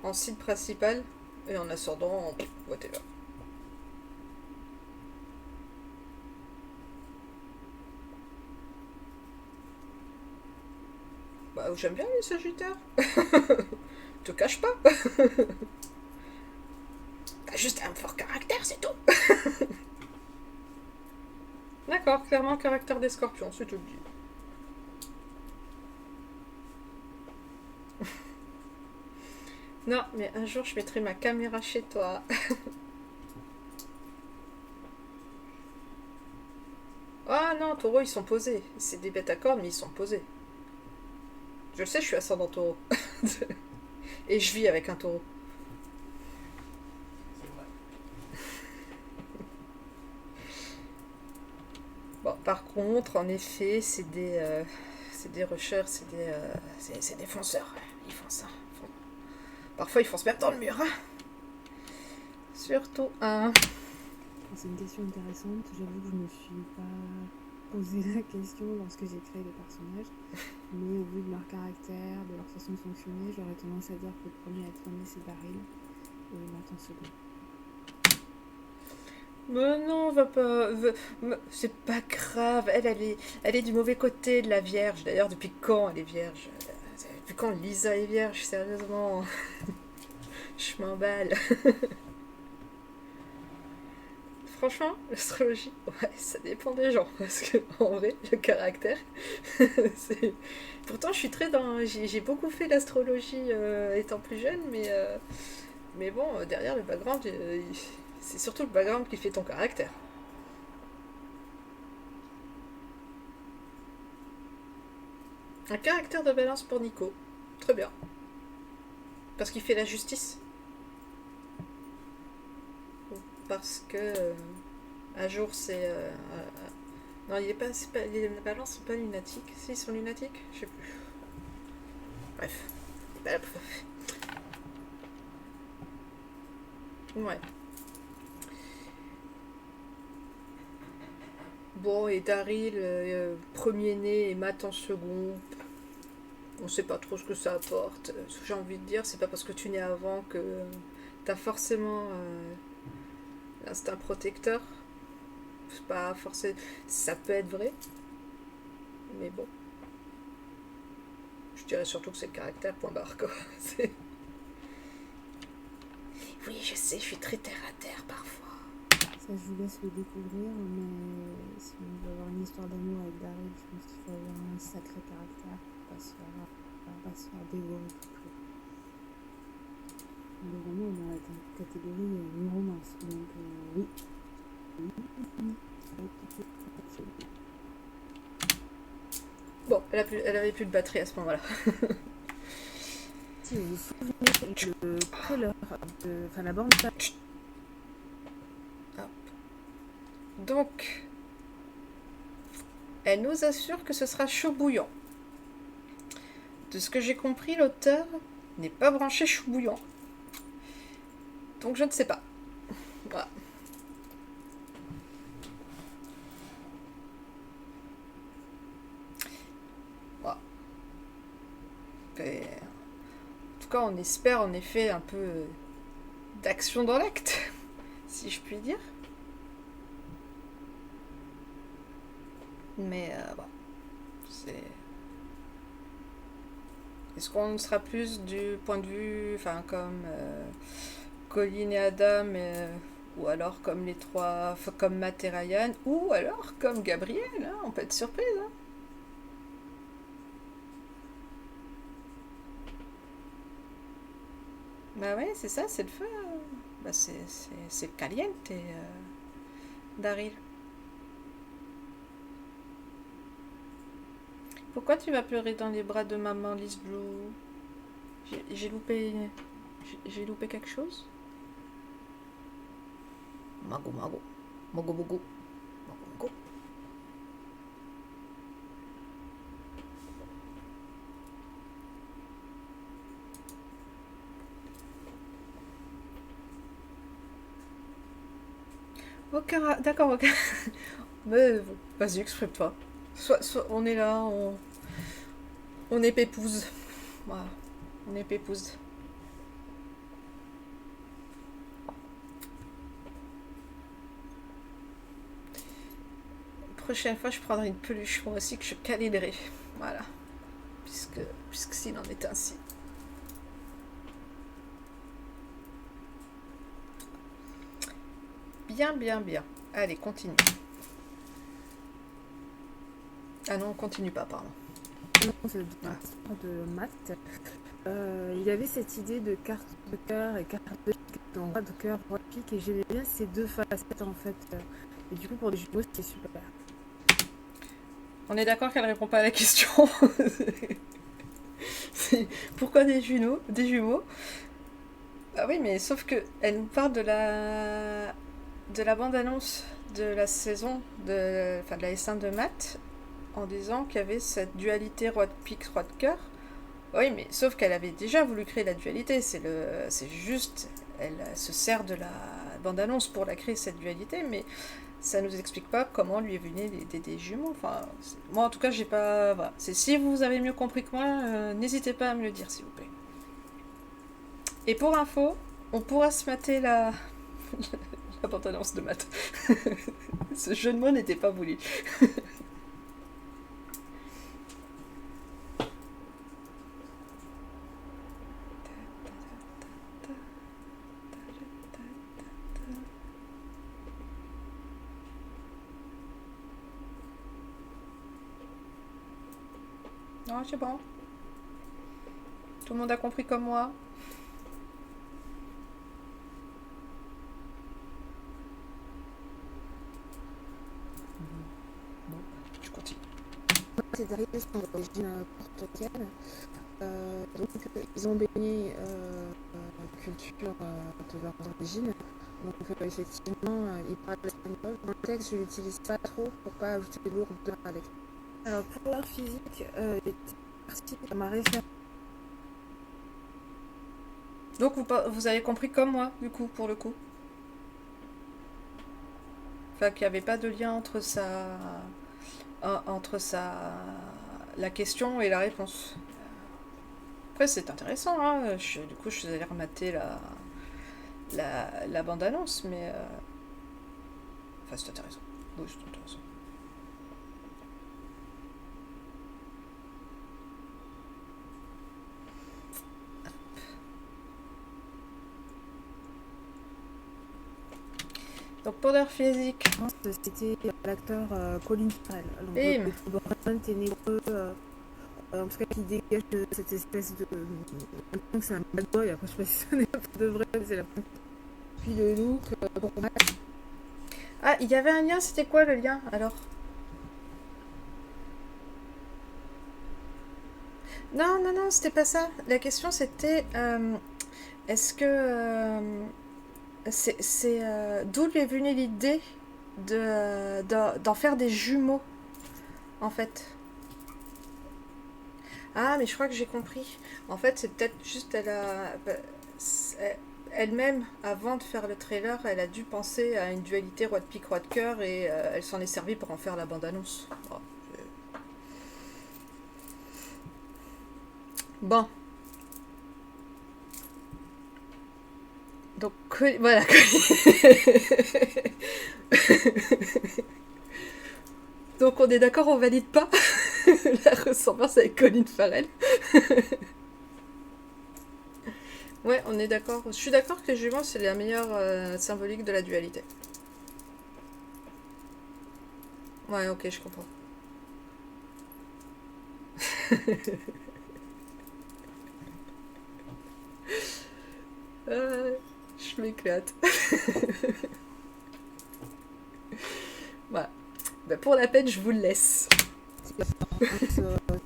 en site principal et en ascendant, whatever. J'aime bien les Sagittaires. Te cache pas. T'as juste un fort caractère, c'est tout. D'accord, clairement caractère des Scorpions, c'est tout dit. Non, mais un jour je mettrai ma caméra chez toi. Ah non, taureau, ils sont posés. C'est des bêtes à cornes, mais ils sont posés. Je le sais, je suis ascendant taureau. Et je vis avec un taureau. C'est vrai. Bon, par contre, en effet, c'est des rushers, c'est des fonceurs. Ils font ça. Parfois, ils foncent même dans le mur. Hein. Surtout un. C'est une question intéressante. J'avoue que je me suis pas posé la question lorsque j'ai créé les personnages. Mais au vu de leur caractère, de leur façon de fonctionner, j'aurais tendance à dire que le premier à être né, c'est Daryl. Et Matt en second. Mais non, va pas. C'est pas grave. Elle est du mauvais côté de la Vierge. D'ailleurs, depuis quand elle est vierge? Depuis quand Lisa est vierge? Sérieusement. Je m'emballe. Franchement, l'astrologie, ouais, ça dépend des gens. Parce que, en vrai, le caractère, c'est. Pourtant, je suis très dans. J'ai beaucoup fait l'astrologie étant plus jeune, mais bon, derrière le background, c'est surtout le background qui fait ton caractère. Un caractère de balance pour Nico. Très bien. Parce qu'il fait la justice. Parce que un jour c'est non, il est pas, c'est pas les balances sont pas lunatiques. Si, ils sont lunatiques, je sais plus. Bref, c'est pas la preuve. Ouais. Bon, et Daryl premier-né et Matt en second. On sait pas trop ce que ça apporte. Ce que j'ai envie de dire, c'est pas parce que tu nais avant que t'as forcément l'instinct protecteur. C'est pas forcément. Ça peut être vrai, mais bon. Je dirais surtout que c'est le caractère, point barre, quoi. Oui, je sais, je suis très terre à terre parfois. Ça, je vous laisse le découvrir, mais si on veut avoir une histoire d'amour avec Daryl, je pense qu'il faut avoir un sacré caractère pour pas se faire dévorer tout cru. Le roman est dans la catégorie une romance, donc oui. Bon, elle avait plus de batterie à ce moment-là. Si vous vous souvenez, le trailer enfin la bande Donc, elle nous assure que ce sera chaud bouillant. De ce que j'ai compris, l'auteur n'est pas branché chaud bouillant. Donc je ne sais pas. Voilà. Voilà. Et, en tout cas, on espère en effet un peu d'action dans l'acte, si je puis dire. Mais bon, c'est. Est-ce qu'on sera plus du point de vue, enfin comme Colin et Adam, ou alors comme les trois, enfin, comme Matt et Ryan, ou alors comme Gabriel, hein, on peut être surprise. Hein. Bah ouais, c'est ça, c'est le feu. Bah c'est caliente, Daryl. Pourquoi tu vas pleurer dans les bras de maman, Liz Blue? J'ai loupé. J'ai loupé quelque chose? Mago, mago. Mogo, mogo. Mogo, mogo. D'accord, ok. Mais vas-y, exprime-toi. Soit on est là, on est pépouze. Voilà, on est pépouze. Prochaine fois, je prendrai une peluche moi aussi que je calibrerai. Voilà. puisque s'il en est ainsi. Bien, bien, bien. Allez, continue. Ah non, on continue pas, pardon. Non, c'est de maths. Il y avait cette idée de carte de cœur et carte de pique, donc roi de cœur, roi de pique, et j'aimais bien ces deux facettes en fait. Et du coup, pour les jumeaux, c'était super. On est d'accord qu'elle répond pas à la question. Pourquoi des jumeaux? Des jumeaux? Ah oui, mais sauf que elle nous parle de la bande-annonce de la saison de la S1 de maths en disant qu'il y avait cette dualité roi de pique, roi de cœur. Oui, mais sauf qu'elle avait déjà voulu créer la dualité. C'est juste, elle se sert de la bande-annonce pour la créer cette dualité, mais ça nous explique pas comment lui est venu des jumeaux. Enfin, moi en tout cas, j'ai pas. Voilà. Si vous avez mieux compris que moi, n'hésitez pas à me le dire, s'il vous plaît. Et pour info, on pourra se mater la bande-annonce de maths. Ce jeu de mots n'était pas voulu. Non, c'est bon. Tout le monde a compris comme moi. Bon, je continue. Ces arrivées sont d'origine portoricaine. Donc, ils ont baigné la culture de leurs origines. Donc, effectivement, ils parlent espagnol. Dans le texte, je l'utilise pas trop pour pas ajouter de lourdeur avec. Alors, pour l'art physique, j'étais partie à ma référence. Donc vous avez compris comme moi, du coup, pour le coup. Enfin, qu'il n'y avait pas de lien entre la question et la réponse. Après, c'est intéressant, hein. Du coup, je suis allée remater la bande-annonce, mais... Enfin, c'est intéressant. Oui, c'est intéressant. Donc, pour l'art physique. C'était l'acteur Colin Farrell. Et... brun, ténébreux, en tout cas qui dégage cette espèce de... que c'est un bad boy, après je sais pas si ce n'est pas de vrai, mais c'est la... Puis le look, pour moi... Ah, il y avait un lien, c'était quoi le lien alors? Non, non, non, c'était pas ça. La question c'était... est-ce que... d'où lui est venue l'idée d'en faire des jumeaux, en fait. Ah, mais je crois que j'ai compris. En fait, c'est peut-être juste elle-même, avant de faire le trailer, elle a dû penser à une dualité roi de pique, roi de cœur, et elle s'en est servie pour en faire la bande-annonce. Oh, bon. Donc, voilà. Donc, on est d'accord, on valide pas la ressemblance avec Colin Farrell. Ouais, on est d'accord. Je suis d'accord que les jumeaux, c'est la meilleure symbolique de la dualité. Ouais, ok, je comprends. Je m'éclate. Voilà. Bah, pour la peine, je vous le laisse.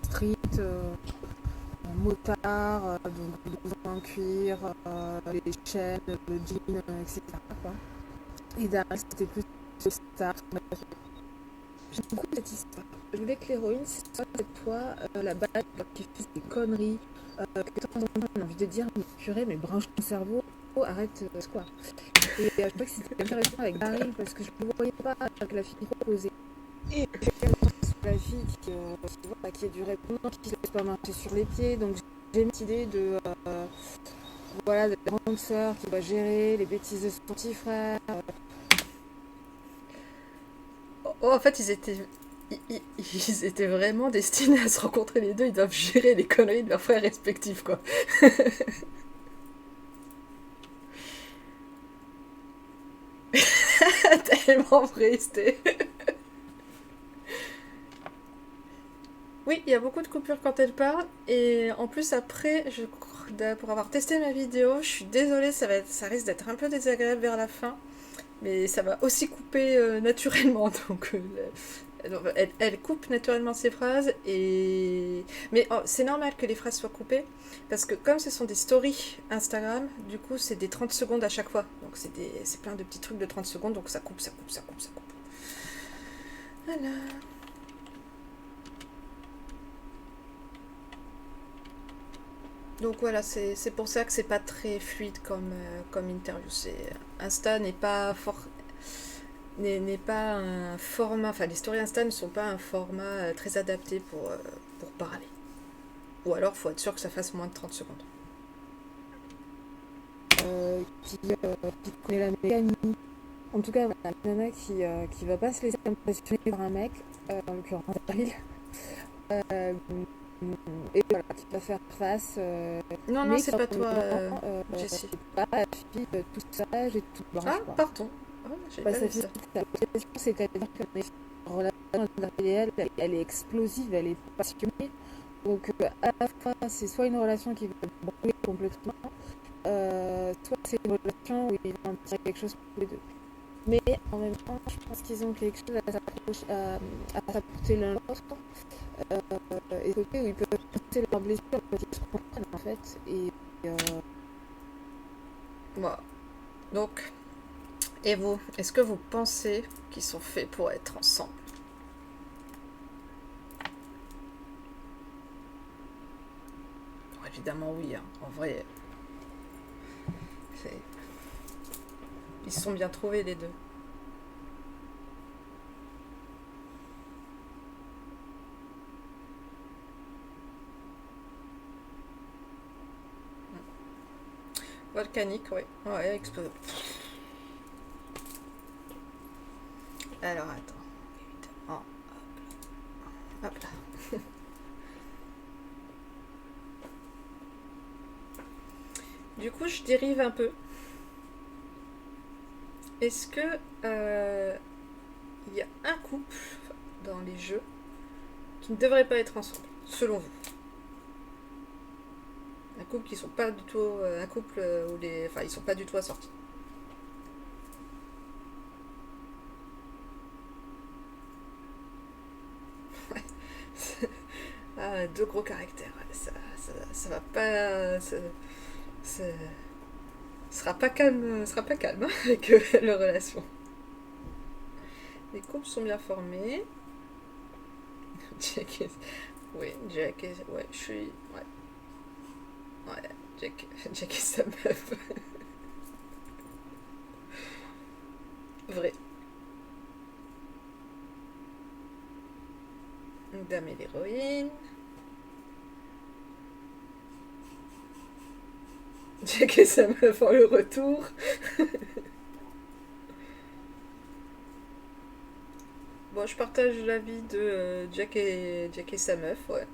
Street, motard, donc en cuir, les chaînes, le jean, etc. Quoi. Et derrière, c'était plus star. J'aime beaucoup cette histoire. Je voulais que l'héroïne, c'est soit cette toi, la balle qui fait des conneries, que de temps en temps, on a envie de dire, mais purée, mais branche ton cerveau, arrête, quoi. Et je trouvais que c'était intéressant avec Daryl, parce que je ne voyais pas avec la fille proposée. Et la fille qui est du répondant, qui ne laisse pas marcher sur les pieds, donc j'ai une idée de la grande sœur qui va gérer les bêtises de son petit frère. Oh, en fait, ils étaient ils étaient vraiment destinés à se rencontrer les deux. Ils doivent gérer les conneries de leurs frères respectifs, quoi. Tellement vrai, c'était. Oui, il y a beaucoup de coupures quand elle parle. Et en plus, après, pour avoir testé ma vidéo, je suis désolée, ça risque d'être un peu désagréable vers la fin. Mais ça va aussi couper naturellement. Donc, elle coupe naturellement ses phrases. Mais c'est normal que les phrases soient coupées. Parce que comme ce sont des stories Instagram, du coup, c'est des 30 secondes à chaque fois. Donc, c'est plein de petits trucs de 30 secondes. Donc, ça coupe, ça coupe, ça coupe, ça coupe. Voilà. Donc voilà, c'est pour ça que c'est pas très fluide comme interview. Insta n'est pas n'est pas un format, enfin les stories Insta ne sont pas un format très adapté pour parler. Ou alors faut être sûr que ça fasse moins de 30 secondes. Qui connaît la mécanique. En tout cas, voilà, une nana qui va pas se laisser impressionner par un mec, en l'occurrence Daryl. Et voilà, qui va faire face. Non, c'est pas toi, Jessie. Pas la fille toute sage et toute blanche. Ah, pardon. Oh, j'ai pas vu ça. C'est-à-dire que la relation d'Ariel, elle est explosive, elle est passionnée. Donc, à la fois, c'est soit une relation qui va brûler complètement, soit c'est une relation où ils vont en tirer quelque chose pour les deux. Mais en même temps, je pense qu'ils ont quelque chose à s'apporter l'un l'autre. Et côté où ils peuvent passer leurs blessures, parce qu'ils se comprennent en fait. Voilà. Donc, et vous, est-ce que vous pensez qu'ils sont faits pour être ensemble? Bon, évidemment oui, hein. En vrai. Ils se sont bien trouvés les deux. Volcanique, oui. Ouais, explosé. Alors, attends. Évidemment. Hop là. Du coup, je dérive un peu. Est-ce que il y a un couple dans les jeux qui ne devrait pas être ensemble, selon vous? Un couple qui sont pas du tout un couple où ils sont pas du tout assortis. Ouais. Ah, deux gros caractères. Ouais. Ça va pas. Ça sera pas calme, hein, avec leur relation. Les couples sont bien formés. Jack est... Oui, Jack est... Ouais, je suis... Ouais. Ouais, Jack et sa meuf. Vrai. Dame et l'héroïne. Jack et sa meuf font le retour. Bon, je partage l'avis de Jack et sa meuf, ouais.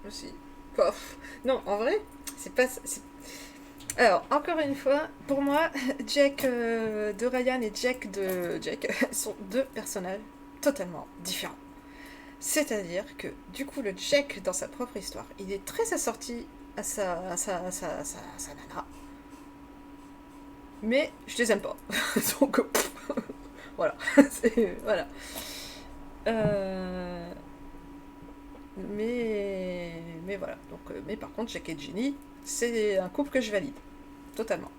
Aussi. Pof. Non, en vrai, c'est pas... Alors, encore une fois, pour moi, Jack de Ryan et Jack de Jack sont deux personnages totalement différents. C'est-à-dire que, du coup, le Jack, dans sa propre histoire, il est très assorti à sa nana. Mais je les aime pas. Donc, voilà. Voilà. Mais voilà. Donc, mais par contre, Jack et Jenny, c'est un couple que je valide. Totalement.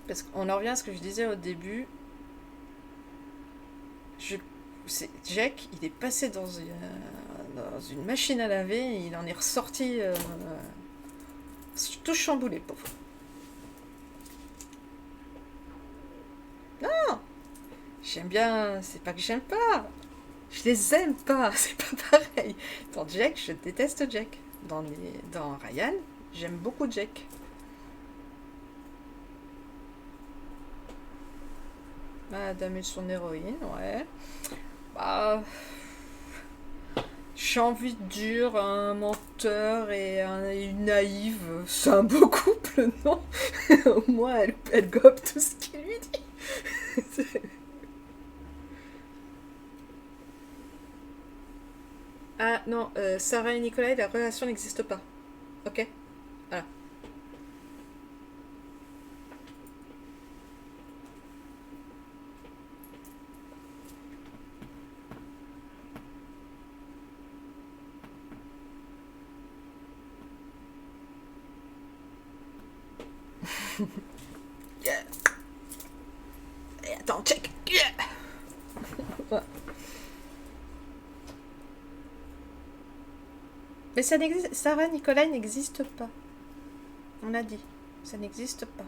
Parce qu'on en revient à ce que je disais au début. Jack, il est passé dans une machine à laver et il en est ressorti tout chamboulé, pauvre. Non, j'aime bien, c'est pas que j'aime pas. Je les aime pas, c'est pas pareil. Dans Jack, je déteste Jack. Dans Ryan, j'aime beaucoup Jack. Madame et son héroïne, ouais. Bah, j'ai envie de dire un menteur et une naïve, c'est un beau couple, non? Au moins, elle gobe tout ce qu'il lui dit. Ah non, Sarah et Nicolas, la relation n'existe pas. Ok? Voilà. Yeah. Et attends, check. Yeah. Ouais. Mais ça n'existe. Sarah Nicolas n'existe pas. On a dit. Ça n'existe pas.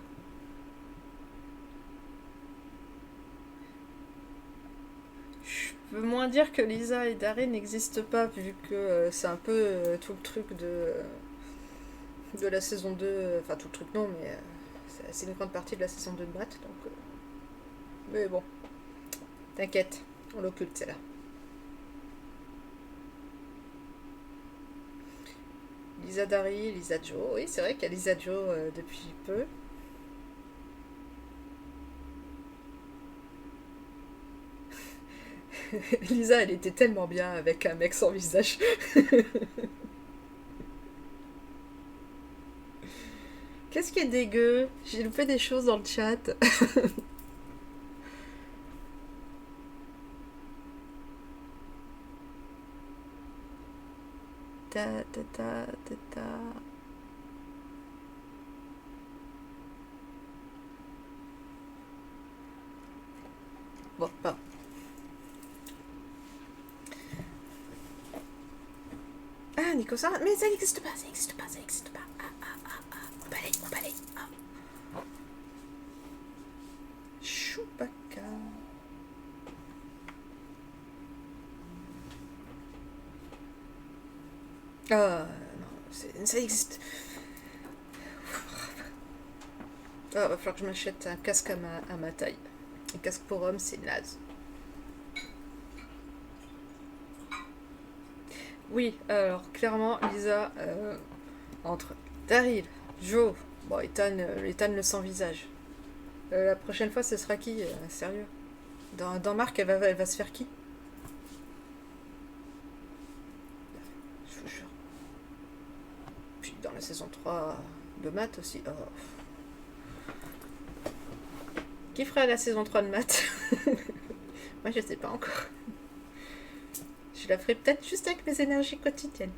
Je peux moins dire que Lisa et Daryl n'existent pas, vu que c'est un peu tout le truc de la saison 2. Enfin, tout le truc non, mais c'est une grande partie de la saison 2 de Matt. Donc, mais bon. T'inquiète. On l'occulte, celle-là. Lisa Daryl, Lisa Joe. Oui, c'est vrai qu'il y a Lisa Joe depuis peu. Lisa, elle était tellement bien avec un mec sans visage. Qu'est-ce qui est dégueu? J'ai loupé des choses dans le chat. Ta ta ta ta ta. Bon, pas. Ah, Nico, ça. Mais ça n'existe pas, ça n'existe pas, ça n'existe pas. Ah, ah, ah, ah. On va aller, on va aller. Ah. Chewbacca. Ah, non, ça existe. Ah, va falloir que je m'achète un casque à ma taille. Un casque pour homme, c'est naze. Oui, alors clairement, Lisa, entre Daryl, Joe, bon, Ethan le sans visage. La prochaine fois, ce sera qui? Sérieux? Dans Marc, elle va se faire qui? Je vous jure. Puis dans la saison 3 de Matt aussi. Oh. Qui fera la saison 3 de Matt? Moi, je sais pas encore. Je la ferai peut-être juste avec mes énergies quotidiennes.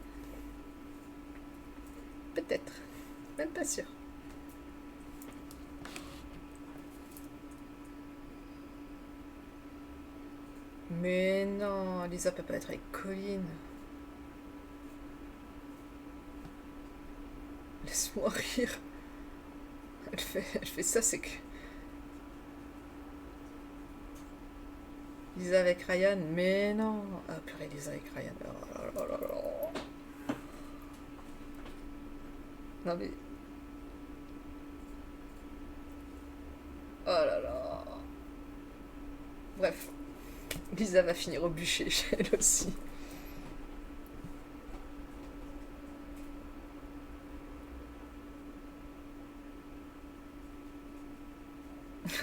Peut-être. Même pas sûr. Mais non, Lisa peut pas être avec Colin. Laisse-moi rire. Elle fait ça, c'est que... Lisa avec Ryan, mais non. Ah purée, Lisa avec Ryan. Oh là là là là. Non mais... Oh là là. Bref. Lisa va finir au bûcher, elle aussi.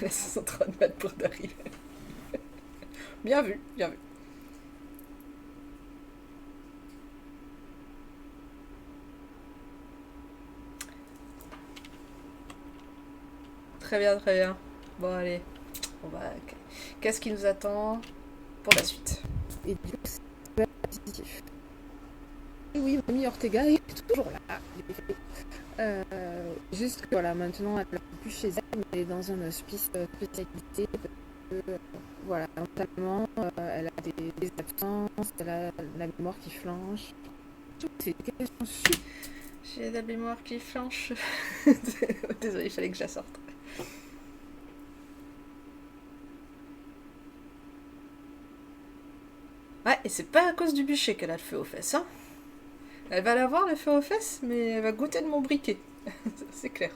Ils sont en train de battre pour Daryl. Bien vu, bien vu. Très bien, très bien. Bon, allez. On va... Qu'est-ce qui nous attend pour la suite? Et du coup, c'est positif. Et oui, Mamie Ortega est toujours là. Juste que voilà, maintenant elle n'est plus chez elle, mais elle est dans un hospice spécialisé. Voilà, notamment elle a des absences, elle a la mémoire qui flanche. C'est des questions super. J'ai la mémoire qui flanche. Désolée, il fallait que je la sorte. Ouais, et c'est pas à cause du bûcher qu'elle a le feu aux fesses, hein. Elle va l'avoir le feu aux fesses, mais elle va goûter de mon briquet. C'est clair.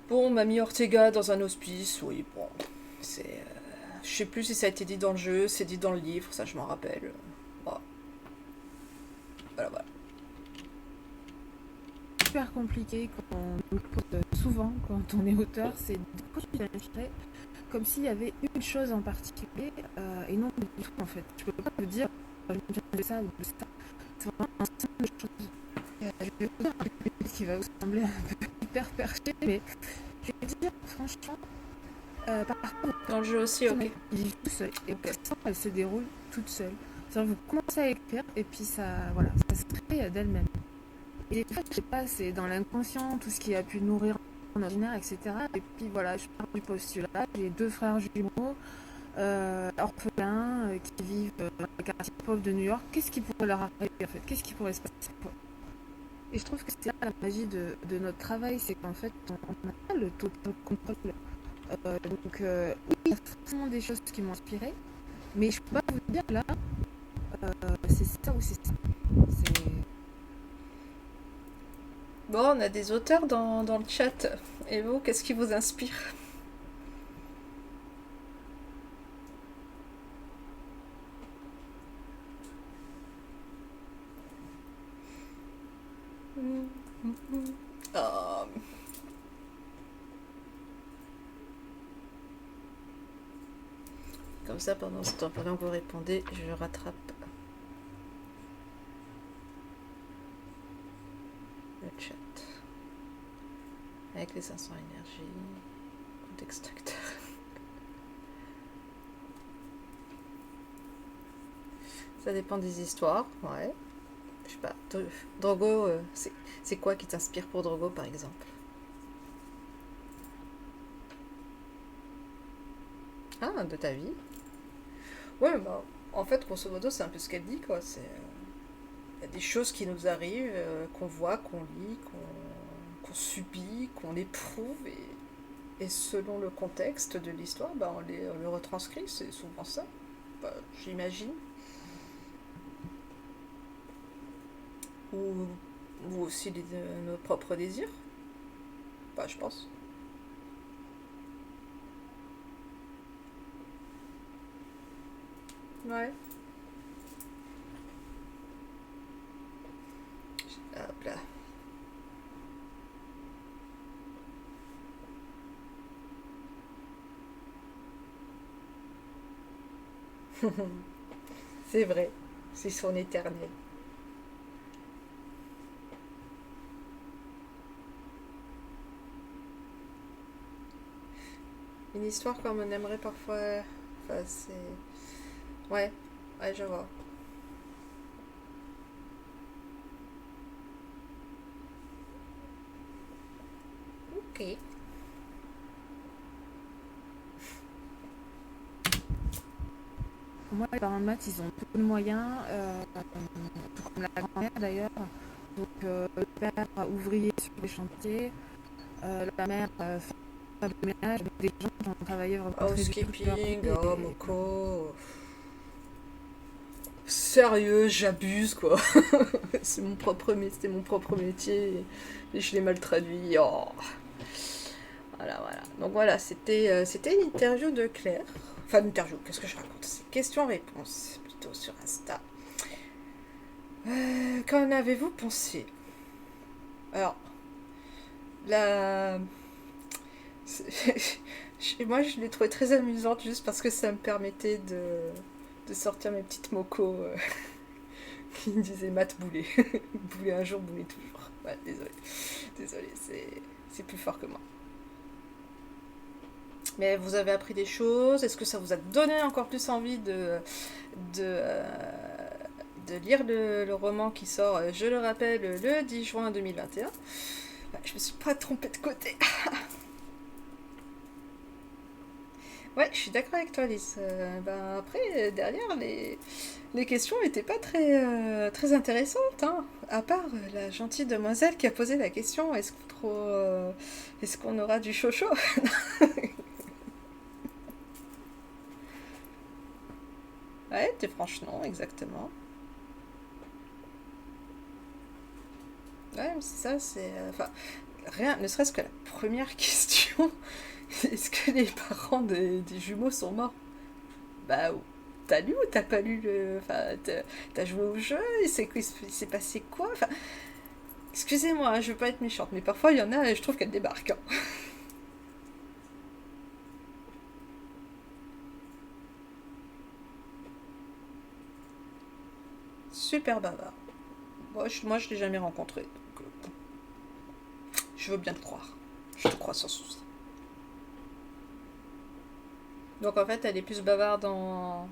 Bon, Mamie Ortega dans un hospice, oui, bon. C'est. Je sais plus si ça a été dit dans le jeu, c'est dit dans le livre, ça je m'en rappelle. Voilà, voilà, voilà. Super compliqué quand on nous pose souvent quand on est auteur, c'est de continuer à inspirer comme s'il y avait une chose en particulier et non du tout en fait. Je peux pas te dire je viens de ça ou de ça. C'est vraiment un ensemble de choses. Je vais vous dire un truc qui va vous sembler un peu hyper perché, mais je vais dire franchement, par contre, Dans le jeu aussi, ok. ils vivent tout seul et Ok. ça, elle se déroule toute seule. C'est-à-dire, vous commencez à écrire et puis ça, voilà, ça se crée d'elle-même. Et des fois, je sais pas, c'est dans l'inconscient, tout ce qui a pu nourrir mon ordinaire, etc. Et puis voilà, je pars du postulat, j'ai deux frères jumeaux, orphelins, qui vivent dans le quartier pauvre de New York. Qu'est-ce qui pourrait leur arriver en fait? Qu'est-ce qui pourrait se passer? Et je trouve que c'est là la magie de notre travail, c'est qu'en fait, on n'a pas le total contrôle. Oui, il y a forcément des choses qui m'ont inspiré, mais je peux pas vous dire là, c'est ça ou c'est ça. C'est... Bon, on a des auteurs dans le chat. Et vous, qu'est-ce qui vous inspire? Ah. Comme ça, pendant ce temps, pendant que vous répondez, je rattrape le chat. Avec les 500 énergie, coup d'extracteur. Ça dépend des histoires, ouais. Je sais pas. Drogo, c'est quoi qui t'inspire pour Drogo, par exemple? Ah, de ta vie? Ouais, bah, en fait, grosso modo, c'est un peu ce qu'elle dit, quoi. C'est, y a des choses qui nous arrivent, qu'on voit, qu'on lit, qu'on subit, qu'on éprouve, et selon le contexte de l'histoire, bah, on le retranscrit, c'est souvent ça, bah, j'imagine. Ou, ou aussi nos propres désirs, bah, je pense. Ouais. Hop là. C'est vrai, c'est son éternel. Une histoire comme on aimerait parfois. Enfin, c'est. Ouais, ouais, je vois. Ok. Pour moi, les parents de maths, ils ont peu de moyens, tout comme la grand-mère d'ailleurs. Donc, le père ouvrier sur les chantiers, la mère femme de ménage, avec des gens qui ont travaillé vraiment très dur toute leur vie. Housekeeping, oh Moko. Sérieux, j'abuse quoi. C'était mon propre métier et je l'ai mal traduit. Oh. Voilà, voilà. Donc voilà, c'était une interview de Claire. Enfin, une interview, qu'est-ce que je raconte? C'est question-réponse, plutôt sur Insta. Qu'en avez-vous pensé? Alors, la. Moi, je l'ai trouvée très amusante juste parce que ça me permettait de sortir mes petites mocos qui me disaient Matt boulet. Boulet un jour, boulet toujours. Ouais, désolé. Désolé, c'est plus fort que moi. Mais vous avez appris des choses. Est-ce que ça vous a donné encore plus envie de, euh, de lire le roman qui sort, je le rappelle, le 10 juin 2021? Bah, je me suis pas trompée de côté. Ouais, je suis d'accord avec toi, Lise. Ben, après, derrière, les questions n'étaient pas très intéressantes, hein. À part la gentille demoiselle qui a posé la question, est-ce qu'on aura du chocho? Ouais, t'es franche, non, exactement. Ouais, mais c'est ça, c'est. Enfin, rien, ne serait-ce que la première question, est-ce que les parents des jumeaux sont morts? Bah, t'as lu ou t'as pas lu le... Enfin, t'as joué au jeu, il s'est passé quoi? Enfin, excusez-moi, hein, je veux pas être méchante, mais parfois il y en a et je trouve qu'elles débarquent, hein. Super bavard. Moi, je l'ai jamais rencontré, donc je veux bien te croire. Je te crois sans souci. Donc en fait, elle est plus bavarde en...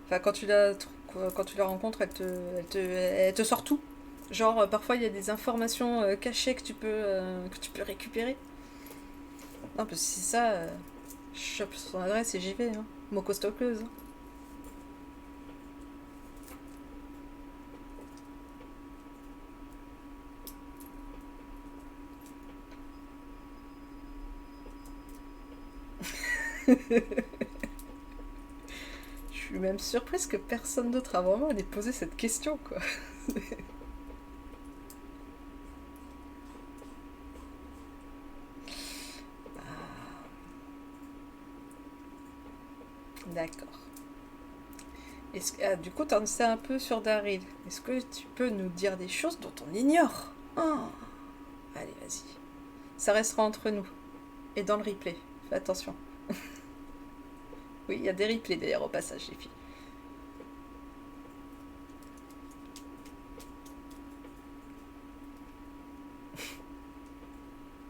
Enfin, quand tu la rencontres, elle te sort tout. Genre, parfois, il y a des informations cachées que tu peux récupérer. Non, parce que c'est ça, je chope son adresse et j'y vais, hein. Moco stalkeuse, hein. Je suis même surprise que personne d'autre avant moi n'ait posé cette question, quoi. D'accord. Du coup, t'en sais un peu sur Daryl. Est-ce que tu peux nous dire des choses dont on ignore? Oh. Allez, vas-y. Ça restera entre nous. Et dans le replay. Fais attention. Oui, il y a des replays d'ailleurs au passage, les filles.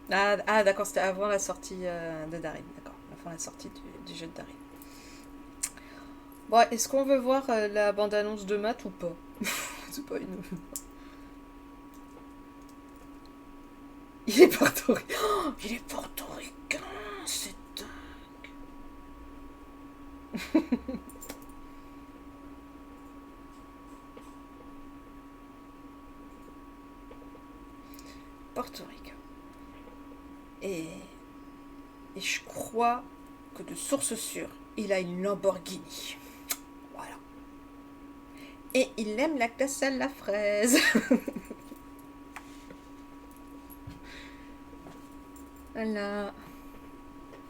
D'accord, c'était avant la sortie de Daryl. D'accord, avant la sortie du jeu de Daryl. Bon, est-ce qu'on veut voir la bande-annonce de Matt ou pas? C'est pas une... Il est portoricain. Oh, il est portoricain. C'est dingue. Portoricain. Et, et je crois que de source sûre, il a une Lamborghini. Voilà. Et il aime la glace à la fraise. Voilà.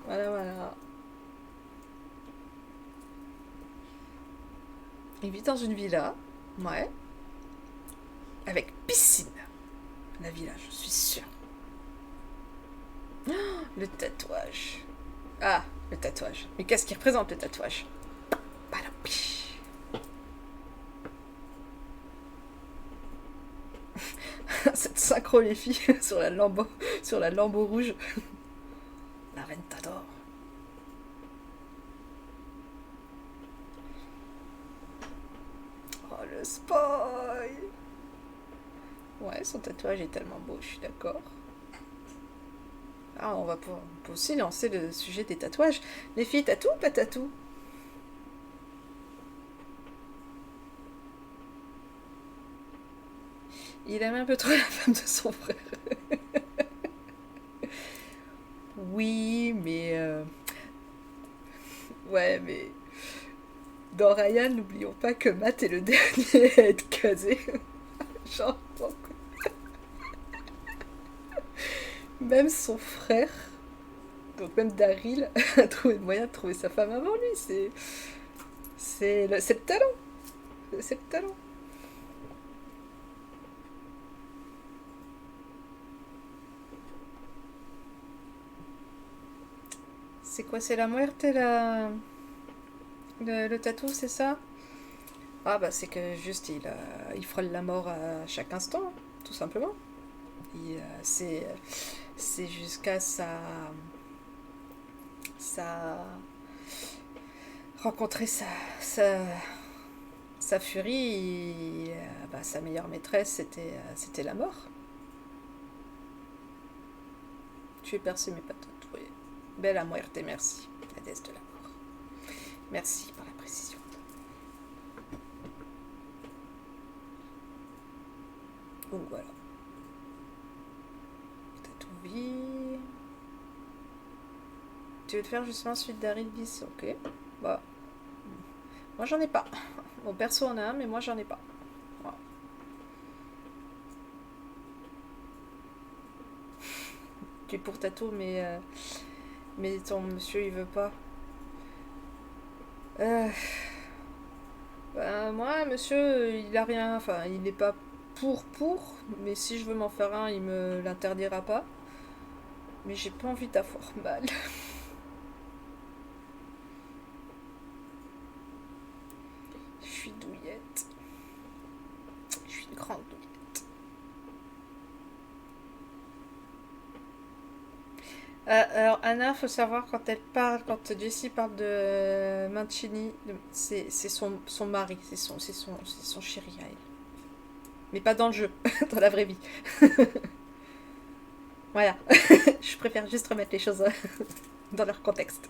Voilà, voilà. Il vit dans une villa. Ouais. Avec piscine. La villa, je suis sûre. Le tatouage. Ah, le tatouage. Mais qu'est-ce qui représente le tatouage? Palapi. Cette synchro, les filles, sur la lambeau rouge. La reine t'adore. Oh, le spoil. Ouais, son tatouage est tellement beau, je suis d'accord. Ah, on peut aussi lancer le sujet des tatouages. Les filles, tatou ou pas tatou? Il aime un peu trop la femme de son frère. Oui, mais... Ouais, mais... Dans Ryan, n'oublions pas que Matt est le dernier à être casé. Genre, même son frère, donc même Daryl, a trouvé le moyen de trouver sa femme avant lui. C'est le talent. C'est le talent. C'est quoi? C'est la muerte et le tatou, c'est ça? Ah bah c'est que juste il frôle la mort à chaque instant, hein, tout simplement. C'est jusqu'à sa rencontrer sa furie. Bah, sa meilleure maîtresse c'était la mort. Tu es percé mais pas tatoué. Bella muerte, merci. La déesse de la mort. Merci pour la précision. Donc voilà. Vie. Tu veux te faire justement suite d'Harry bis? Ok. Bah. Moi j'en ai pas. Bon, perso en a un, mais moi j'en ai pas. Voilà. tu es pour Tato, mais ton monsieur il veut pas. Euh, moi, monsieur, il a rien, enfin, il n'est pas pour, mais si je veux m'en faire un, il me l'interdira pas. Mais j'ai pas envie d'avoir mal. Je suis douillette. Je suis une grande douillette. Alors Anna, faut savoir quand elle parle, quand Jessie parle de Mancini, c'est son mari, c'est son chéri à elle. Mais pas dans le jeu, dans la vraie vie. Voilà, je préfère juste remettre les choses dans leur contexte.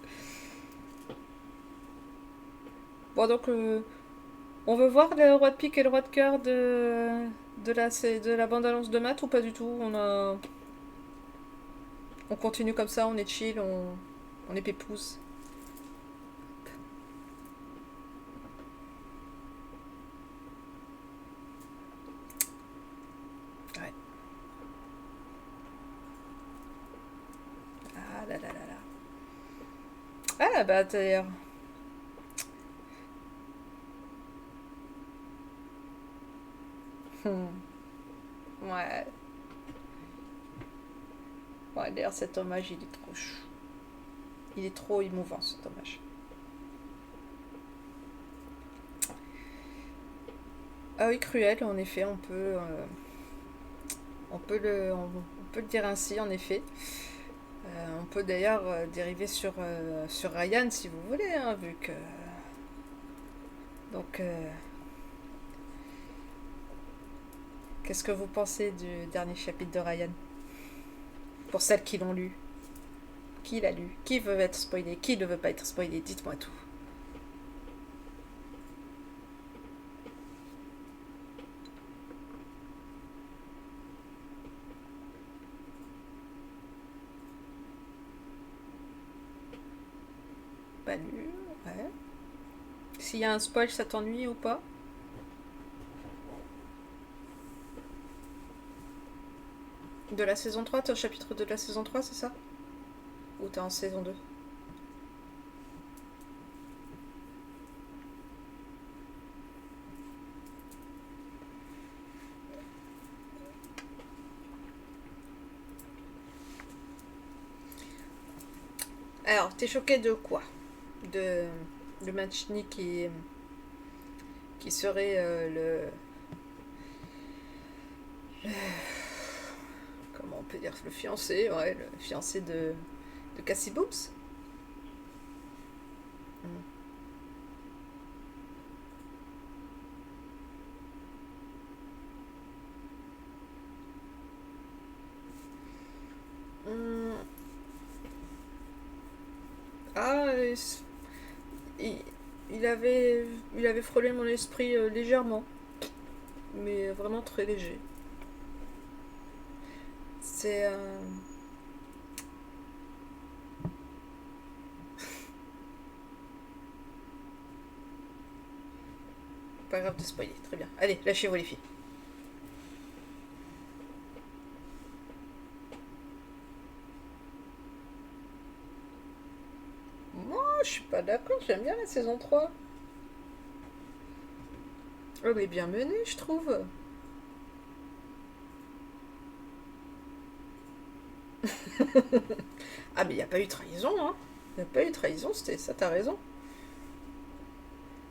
Bon donc, on veut voir le roi de pique et le roi de cœur de la bande-annonce de maths ou pas du tout. On continue comme ça, on est chill, on est pépouze. Ouais. Ah là là là là. Ah bah d'ailleurs. Hmm. Ouais. Ouais, d'ailleurs cet hommage il est trop chou. Il est trop émouvant cet hommage. Ah oui, cruel, en effet, on peut le dire ainsi, en effet. On peut d'ailleurs dériver sur Ryan si vous voulez, hein, vu que. Donc, qu'est-ce que vous pensez du dernier chapitre de Ryan? Pour celles qui l'ont lu. Qui l'a lu? Qui veut être spoilé? Qui ne veut pas être spoilé? Dites-moi tout. Pas lu, ouais. S'il y a un spoil, ça t'ennuie ou pas? De la saison 3, t'es au chapitre 2 de la saison 3, c'est ça? Ou t'es en saison 2? Alors, t'es choqué de quoi? De Mancini qui serait comment on peut dire? Le fiancé, ouais, le fiancé de Cassie Boobs? Hmm. Ah, il, il avait frôlé mon esprit légèrement, mais vraiment très léger. C'est pas grave de spoiler, très bien. Allez, lâchez-vous les filles. Moi, je suis pas d'accord, j'aime bien la saison 3. Elle est bien menée, je trouve. Ah, mais il n'y a pas eu trahison, hein. Il n'y a pas eu trahison, c'était ça, t'as raison.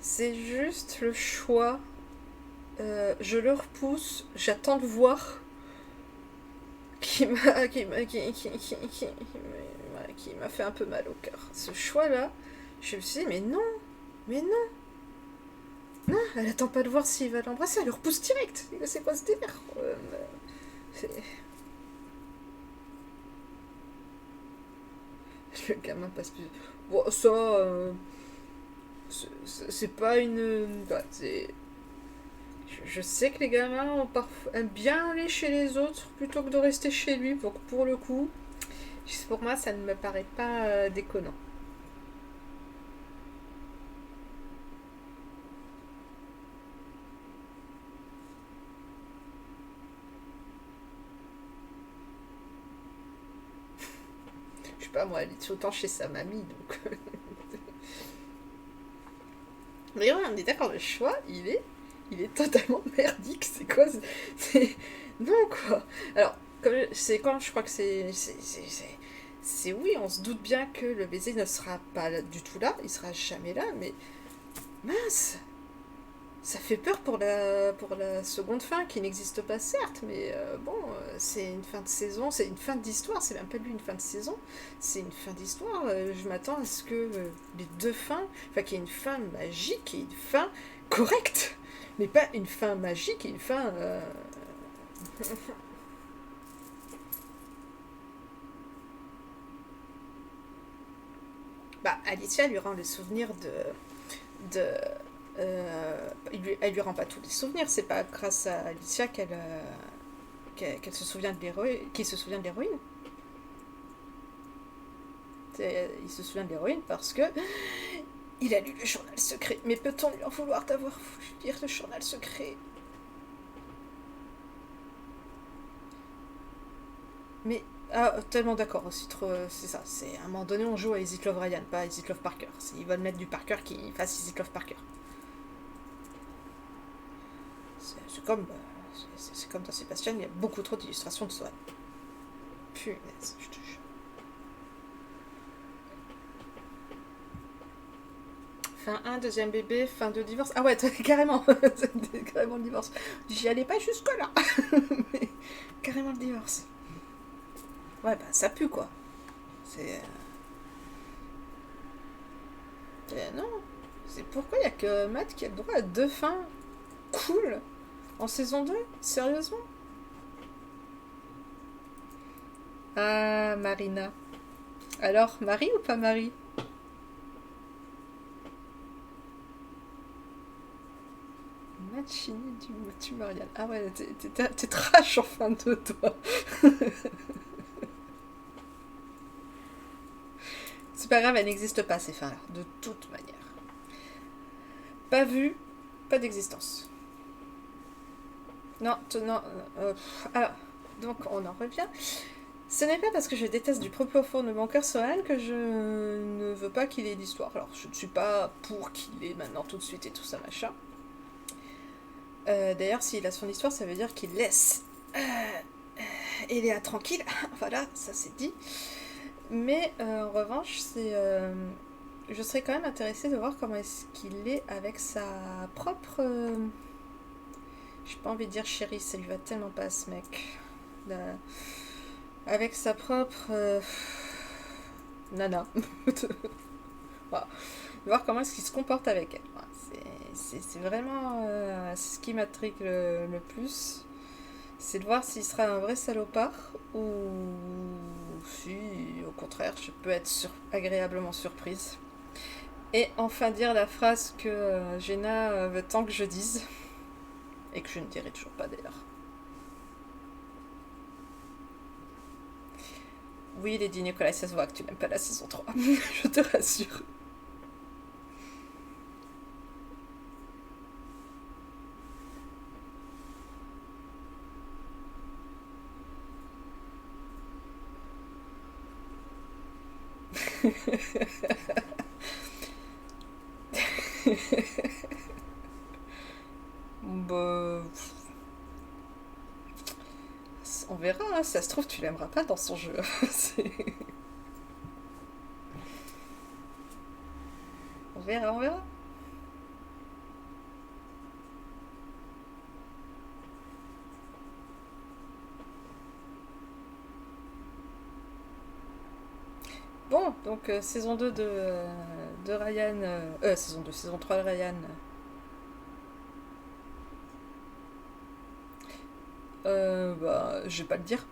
C'est juste le choix. Je le repousse, j'attends de voir qui m'a fait un peu mal au cœur. Ce choix-là, je me suis dit, mais non, non, elle attend pas de voir s'il va l'embrasser, elle le repousse direct. C'est quoi ce délire? C'est- Le gamin passe plus. Bon, ça, c'est pas une. Bah, je sais que les gamins aiment bien aller chez les autres plutôt que de rester chez lui. Donc pour le coup, pour moi, ça ne me paraît pas déconnant. pas moi, elle est tout le temps chez sa mamie, donc... Mais ouais, on est d'accord, le choix, il est totalement merdique, c'est quoi Non, quoi. Alors, c'est quand, je crois que oui, on se doute bien que le baiser ne sera pas du tout là, il sera jamais là, mais mince, ça fait peur pour la seconde fin, qui n'existe pas certes, mais bon, c'est une fin de saison, c'est une fin d'histoire, c'est même pas lui une fin de saison, c'est une fin d'histoire. Je m'attends à ce que les deux fins, enfin qu'il y ait une fin magique et une fin correcte, mais pas une fin magique et une fin... Bah, Alicia lui rend le souvenir de elle lui rend pas tous les souvenirs, c'est pas grâce à Alicia qu'elle se souvient de l'héroïne, qu'il se souvient de l'héroïne. Il se souvient de l'héroïne parce que il a lu le journal secret. Mais peut-on lui en vouloir d'avoir voulu lire le journal secret? Mais tellement d'accord aussi, c'est ça. C'est à un moment donné, on joue à Is It Love Ryan, pas à Is It Love Parker. Ils veulent mettre du Parker qui fasse Is It Love Parker. C'est comme, c'est comme dans Sébastien, il y a beaucoup trop d'illustrations de Swan. Punaise, je te jure. Fin 1, deuxième bébé, fin de divorce. Ah ouais, carrément. Carrément le divorce. J'y allais pas jusque-là. Mais carrément le divorce. Ouais, bah ça pue quoi. C'est. Non. C'est pourquoi il y a que Matt qui a le droit à deux fins cool en saison 2. Sérieusement? Ah, Marina. Alors, Marie ou pas Marie? Machini du Marianne. Ah ouais, t'es trash en fin de toi. C'est pas grave, elle n'existe pas ces fins-là, de toute manière. Pas vu, pas d'existence. Non, alors, donc on en revient. Ce n'est pas parce que je déteste du plus profond de mon cœur Sohan que je ne veux pas qu'il ait l'histoire. Alors, je ne suis pas pour qu'il ait maintenant tout de suite et tout ça, machin. D'ailleurs, s'il a son histoire, ça veut dire qu'il laisse Eléa tranquille. Voilà, ça c'est dit. Mais en revanche, je serais quand même intéressée de voir comment est-ce qu'il est avec sa propre... J'ai pas envie de dire chérie, ça lui va tellement pas à ce mec. Avec sa propre... nana. Voilà. De voir comment est-ce qu'il se comporte avec elle. Voilà. C'est vraiment ce qui m'intrigue le plus. C'est de voir s'il sera un vrai salopard ou si, au contraire, je peux être agréablement surprise. Et enfin dire la phrase que Jenna veut tant que je dise, et que je ne dirai toujours pas d'ailleurs. Oui, Lady Nicolas, ça se voit que tu n'aimes pas la saison 3, je te rassure. Bah, on verra, hein, ça se trouve tu l'aimeras pas dans son jeu. On verra, on verra. Bon, donc saison 2 de Ryan... saison 2, saison 3 de Ryan. Bah, je vais pas le dire.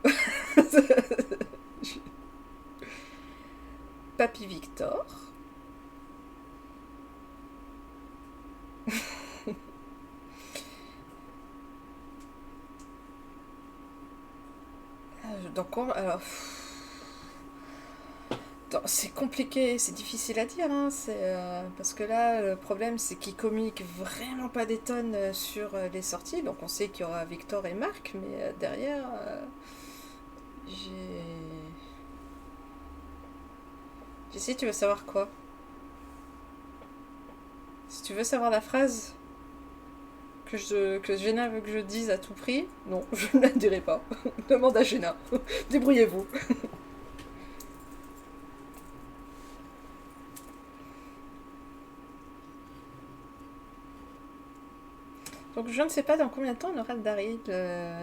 Papy Victor. Donc, alors... C'est compliqué, c'est difficile à dire, hein, parce que là, le problème, c'est qu'ils communiquent vraiment pas des tonnes sur les sorties, donc on sait qu'il y aura Victor et Marc, mais derrière, j'ai... Jessie, tu veux savoir quoi? Si tu veux savoir la phrase que Jenna veut que je dise à tout prix, non, je ne la dirai pas. Demande à Jenna. Débrouillez-vous. Donc je ne sais pas dans combien de temps on aura de Daryl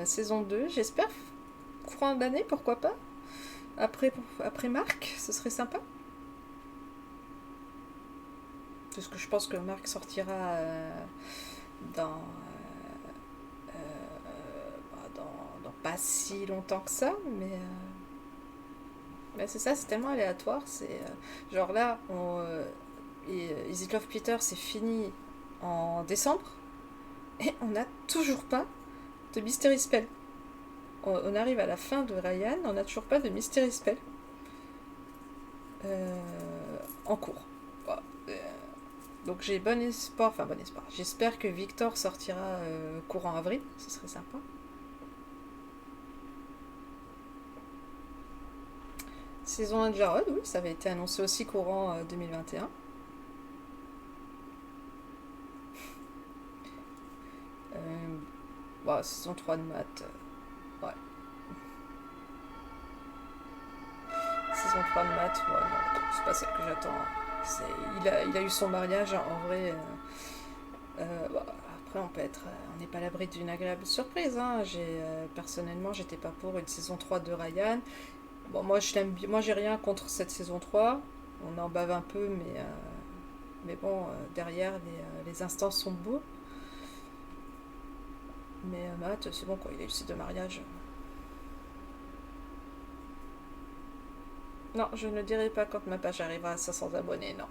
saison 2. J'espère courant d'année, pourquoi pas. Après Marc, ce serait sympa. Parce que je pense que Marc sortira dans, dans pas si longtemps que ça, mais c'est ça, c'est tellement aléatoire. C'est genre là, Is It Love Peter, c'est fini en décembre, et on n'a toujours pas de Mystery Spell. On arrive à la fin de Ryan, on n'a toujours pas de Mystery Spell en cours. Voilà. Donc j'ai bon espoir, j'espère que Victor sortira courant avril, ce serait sympa. Saison 1 de Jarod, oui, ça avait été annoncé aussi courant 2021. Saison 3 de Matt, ouais. Saison 3 de Matt, ouais, non, c'est pas celle que j'attends. Il a eu son mariage, en vrai. Après, on n'est pas à l'abri d'une agréable surprise. Hein. Personnellement, j'étais pas pour une saison 3 de Ryan. Bon, moi, moi, j'ai rien contre cette saison 3. On en bave un peu, mais bon, derrière, les instants sont beaux. Mais Matt, c'est bon, quoi, il a eu ses 2 mariages. Non, je ne dirai pas quand ma page arrivera à 500 abonnés, non.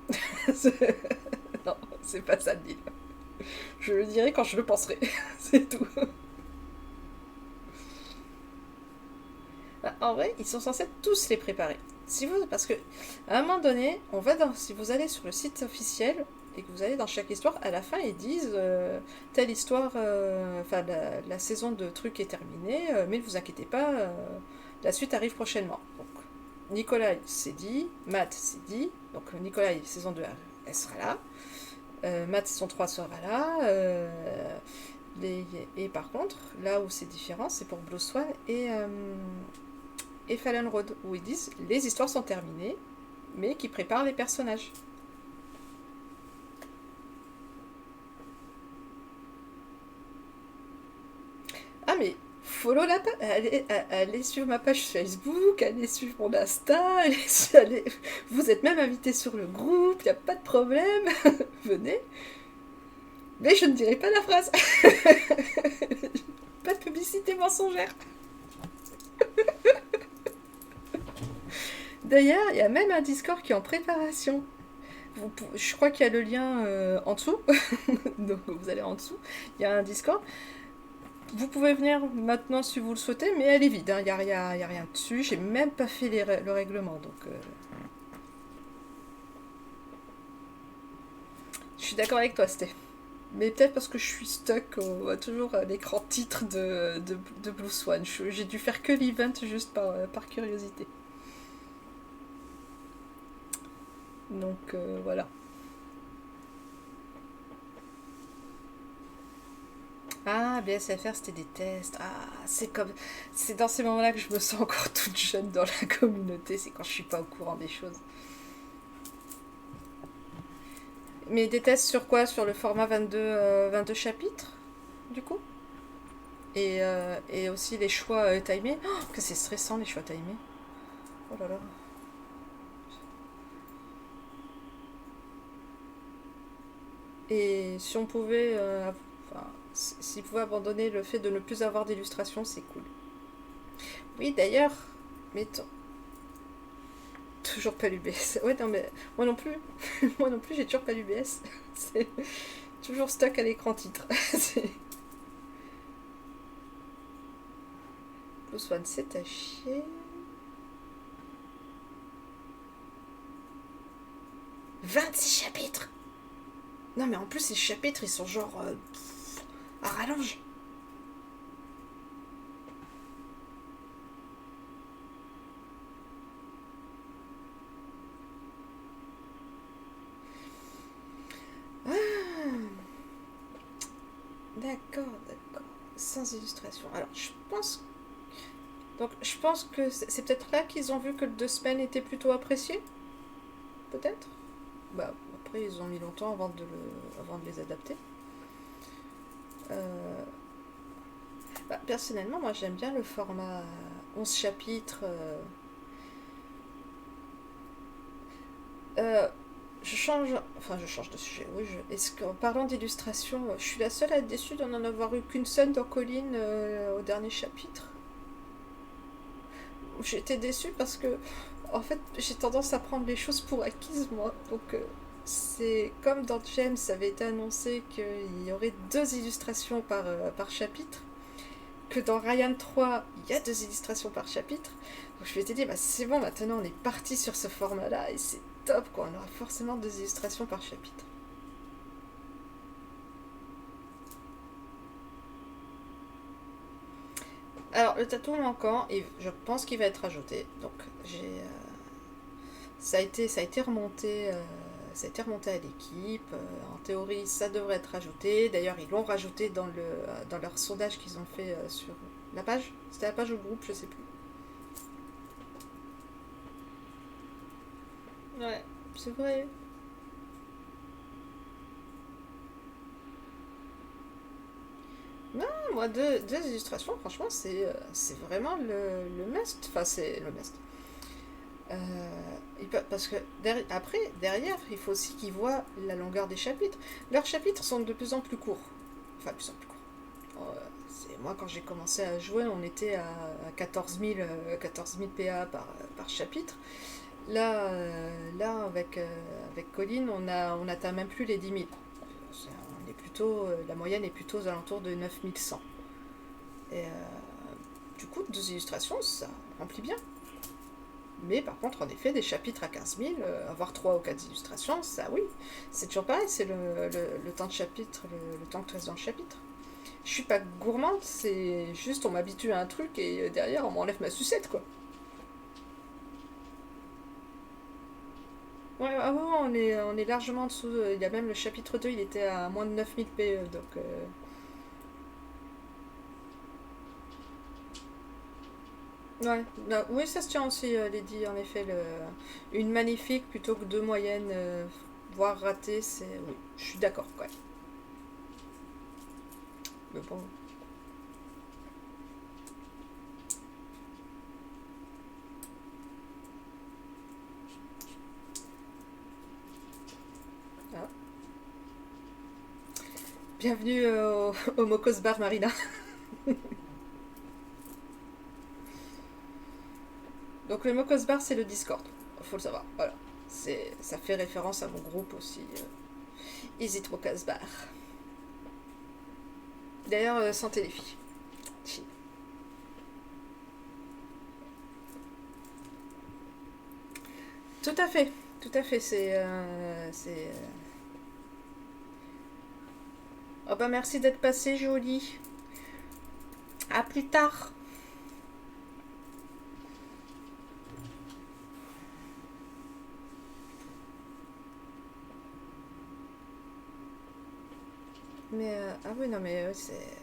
Non, c'est pas ça le deal. Je le dirai quand je le penserai, c'est tout. En vrai, ils sont censés tous les préparer. Parce que à un moment donné, si vous allez sur le site officiel et que vous allez dans chaque histoire, à la fin ils disent telle histoire, la saison de truc est terminée, mais ne vous inquiétez pas, la suite arrive prochainement. Donc Nicolas c'est dit, Matt c'est dit, donc Nicolas saison 2 elle sera là, Matt saison 3 sera là, et par contre, là où c'est différent, c'est pour Blue Swan et Fallen Road, où ils disent les histoires sont terminées, mais qui préparent les personnages. Ah mais follow la page, allez suivre ma page Facebook, allez suivre mon Insta, vous êtes même invité sur le groupe, y a pas de problème, venez. Mais je ne dirai pas la phrase. Pas de publicité mensongère. D'ailleurs, il y a même un Discord qui est en préparation. Je crois qu'il y a le lien en dessous. Donc vous allez en dessous. Il y a un Discord. Vous pouvez venir maintenant si vous le souhaitez, mais elle est vide. Il n'y a rien dessus. J'ai même pas fait le règlement. Donc, je suis d'accord avec toi, Sté. Mais peut-être parce que je suis stuck toujours à l'écran titre de Blue Swan. J'ai dû faire que l'event juste par curiosité. Donc voilà. Ah, BSFR, c'était des tests. Ah, c'est dans ces moments-là que je me sens encore toute jeune dans la communauté. C'est quand je suis pas au courant des choses. Mais des tests sur quoi? Sur le format 22 chapitres, du coup? Et aussi les choix timés. Oh, que c'est stressant, les choix timés. Oh là là. Et si on pouvait... s'il pouvait abandonner le fait de ne plus avoir d'illustration, c'est cool. Oui, d'ailleurs, mettons... Toujours pas l'UBS. Ouais, non, mais moi non plus. Moi non plus, j'ai toujours pas l'UBS. C'est toujours stock à l'écran titre. Blue Swan, c'est à chier. 26 chapitres. Non, mais en plus, ces chapitres, ils sont genre... à rallonge. D'accord, d'accord. Sans illustration. Alors, je pense que c'est peut-être là qu'ils ont vu que le 2 semaines était plutôt apprécié. Peut-être. Bah, après, ils ont mis longtemps avant de les adapter. Euh, Bah, personnellement, moi, j'aime bien le format 11 chapitres. Euh, je change de sujet. Oui, est-ce qu'en parlant d'illustration, je suis la seule à être déçue d'en avoir eu qu'une seule dans Colline au dernier chapitre. J'étais déçue parce que, en fait, j'ai tendance à prendre les choses pour acquises, moi. Donc, c'est comme dans James, ça avait été annoncé qu'il y aurait 2 illustrations par chapitre, que dans Ryan 3, il y a 2 illustrations par chapitre. Donc, je m'étais dit, bah, c'est bon, maintenant on est parti sur ce format-là et c'est top, quoi. On aura forcément 2 illustrations par chapitre. Alors, le tatou manquant, et je pense qu'il va être ajouté. Donc, ça a été remonté. Ça a été remonté à l'équipe. En théorie, ça devrait être ajouté. D'ailleurs, ils l'ont rajouté dans leur sondage qu'ils ont fait sur la page. C'était la page ou le groupe, je sais plus. Ouais, c'est vrai. Non, moi, deux illustrations, franchement, c'est vraiment le must. Enfin, c'est le must. Parce que après, derrière, il faut aussi qu'ils voient la longueur des chapitres. Leurs chapitres sont de plus en plus courts. Enfin, de plus en plus courts. Moi, quand j'ai commencé à jouer, on était à 14 000 PA par chapitre. Là avec Colline, on atteint même plus les 10 000. La moyenne est plutôt aux alentours de 9 100. Et du coup, 2 illustrations, ça remplit bien. Mais par contre, en effet, des chapitres à 15 000, avoir 3 ou 4 illustrations, ça oui. C'est toujours pareil, c'est le temps de chapitre, le temps que tu restes dans le chapitre. Je suis pas gourmande, c'est juste on m'habitue à un truc et derrière on m'enlève ma sucette, quoi. Ouais, ah ouais, on est largement en dessous. Il y a même le chapitre 2, il était à moins de 9 000 PE, donc... Ouais, oui, ça se tient aussi, Lady, en effet. Une magnifique plutôt que 2 moyennes, voire ratées, c'est... Oui, je suis d'accord, quoi. Mais bon... Ah. Bienvenue au Mokos Bar Marina. Donc le Mokos Bar, c'est le Discord, faut le savoir, voilà. Ça fait référence à mon groupe aussi, Is It Mokos Bar. D'ailleurs, santé les filles. Chi. Tout à fait, Oh bah merci d'être passé, Jolie. À plus tard. Mais, ah oui, non mais c'est...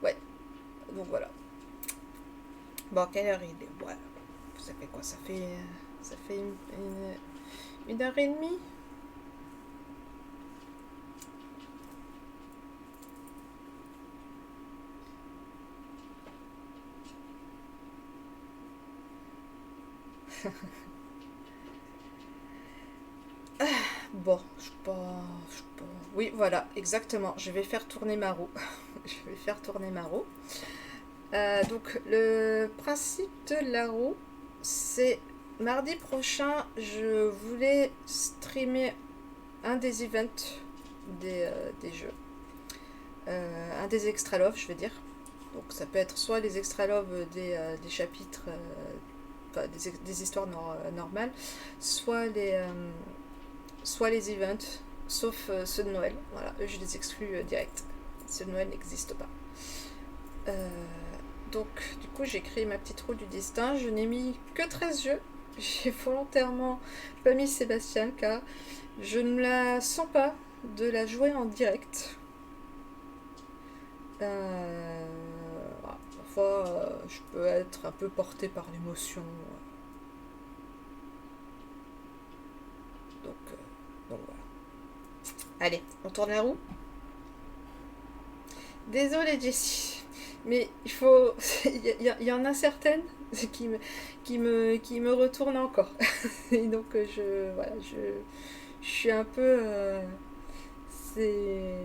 Ouais, donc voilà. Bon, quelle heure il est? Voilà. Ça fait quoi? Ça fait une heure et demie. Bon, je sais pas. Oui, voilà, exactement. Je vais faire tourner ma roue. Je vais faire tourner ma roue. Donc, le principe de la roue, c'est mardi prochain, je voulais streamer un des events des jeux. Un des extra love, je veux dire. Donc, ça peut être soit les extra love des chapitres, enfin, des histoires normales, soit soit les events, sauf ceux de Noël. Voilà, eux, je les exclus direct. Ceux de Noël n'existent pas. Euh, donc, du coup, j'ai créé ma petite roue du destin. Je n'ai mis que 13 jeux. j'ai volontairement pas mis Sébastien car je ne la sens pas de la jouer en direct. Parfois, je peux être un peu portée par l'émotion. Donc voilà. Allez, on tourne la roue. Désolée Jessie, mais il faut. Il y en a certaines qui me retournent encore. Et donc voilà, je suis un peu c'est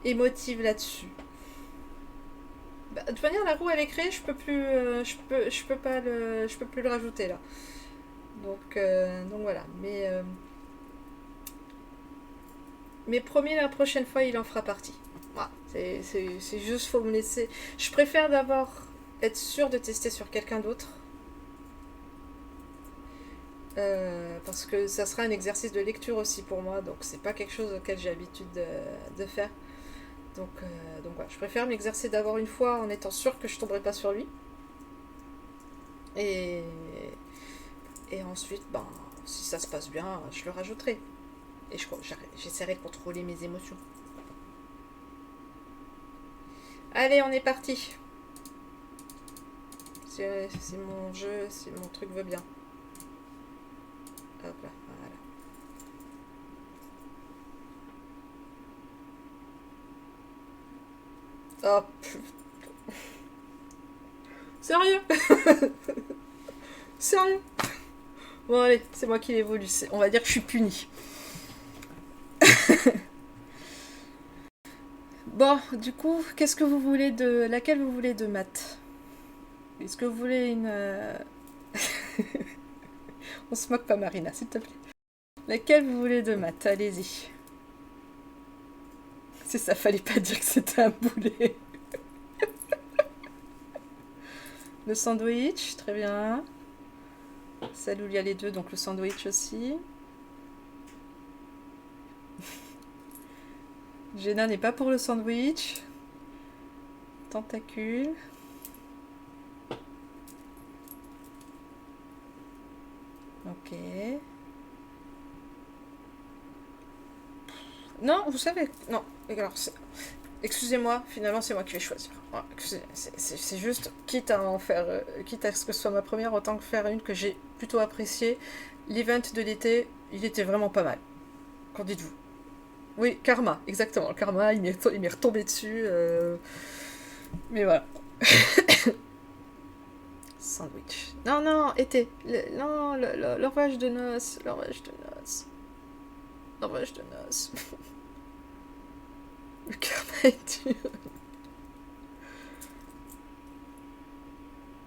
émotive là-dessus. Bah, de toute manière, la roue elle est créée, je peux plus, je peux plus le rajouter là. Donc voilà. Mais promis, la prochaine fois, il en fera partie. Voilà. C'est juste, faut me laisser. Je préfère d'abord être sûre de tester sur quelqu'un d'autre. Parce que ça sera un exercice de lecture aussi pour moi, donc c'est pas quelque chose auquel j'ai l'habitude de faire. Donc voilà, je préfère m'exercer d'abord une fois en étant sûre que je tomberai pas sur lui. Et ensuite, ben, si ça se passe bien, je le rajouterai. Et j'essaierai de contrôler mes émotions. Allez, on est parti. C'est mon jeu, si mon truc veut bien. Hop là, voilà. Hop. Sérieux? Sérieux? Bon allez, c'est moi qui l'ai voulu. On va dire que je suis punie. Bon, du coup, qu'est-ce que vous voulez de... Laquelle vous voulez de maths? Est-ce que vous voulez une... On se moque pas, Marina, s'il te plaît. Laquelle vous voulez de maths? Allez-y. C'est ça, fallait pas dire que c'était un boulet. Le sandwich, très bien. Celle où il y a les deux, donc le sandwich aussi. Jenna n'est pas pour le sandwich. Tentacule. Ok. Non, vous savez... Non, alors... Excusez-moi, finalement c'est moi qui vais choisir. Voilà, c'est juste, quitte à en faire... quitte à ce que ce soit ma première, autant que faire une que j'ai plutôt appréciée. L'event de l'été, il était vraiment pas mal. Qu'en dites-vous? Oui, Karma, exactement. Karma, il m'est retombé dessus. Mais voilà. Sandwich. Non, non, été. Non, l'orage de noces. L'orage de noces. L'orage de noces. Le karma est dur.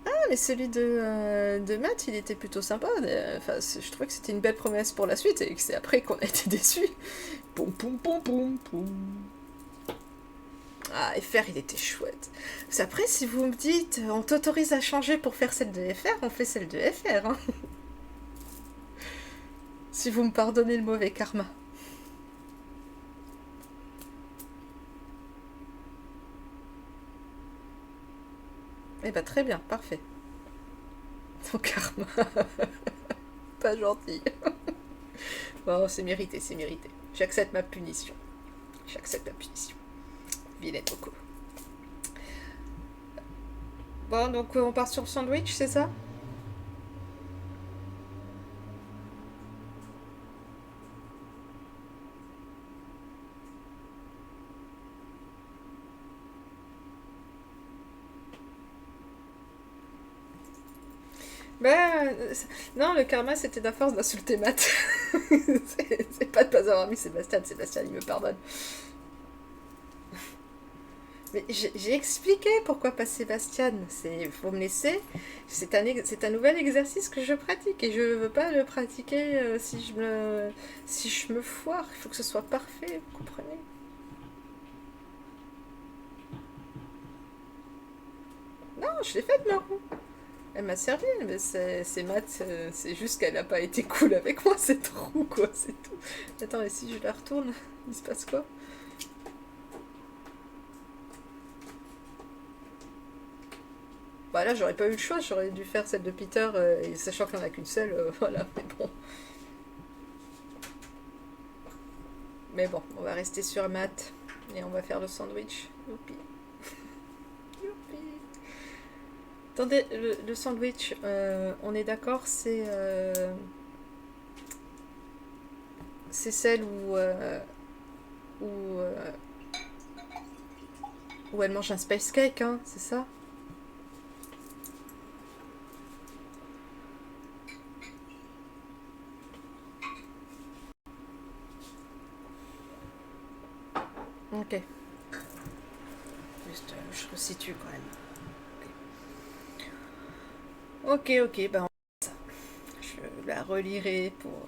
Ah, mais celui de Matt, il était plutôt sympa. Enfin, je trouvais que c'était une belle promesse pour la suite et que c'est après qu'on a été déçus. Poum, poum, poum, poum, poum. Ah, FR, il était chouette. Après, si vous me dites, on t'autorise à changer pour faire celle de FR, on fait celle de FR. Hein. Si vous me pardonnez le mauvais karma. Eh ben, très bien, parfait. Ton karma. Pas gentil. Bon, c'est mérité, c'est mérité. J'accepte ma punition. J'accepte ma punition. Vilaine Coco. Bon, donc on part sur le sandwich, c'est ça? Ben, non, le karma c'était la force d'insulter Matt. C'est pas de pas avoir mis Sébastien. Sébastien, il me pardonne. Mais j'ai expliqué pourquoi pas Sébastien. Faut me laisser. C'est un nouvel exercice que je pratique et je veux pas le pratiquer si je me foire. Il faut que ce soit parfait, vous comprenez? Non, je l'ai faite, ma roue. Elle m'a servi, mais c'est Matt, c'est juste qu'elle a pas été cool avec moi, cette roue, quoi, c'est tout. Attends, et si je la retourne, il se passe quoi? Bah là, j'aurais pas eu le choix, j'aurais dû faire celle de Peter, et sachant qu'il n'y en a qu'une seule, voilà, mais bon. Mais bon, on va rester sur Matt, et on va faire le sandwich. Youpi. Youpi. Attendez, le sandwich, on est d'accord, c'est celle où, euh, où elle mange un space cake, hein, c'est ça? Ok. Juste, je resitue quand même. Ok, ok, ben je la relirai pour.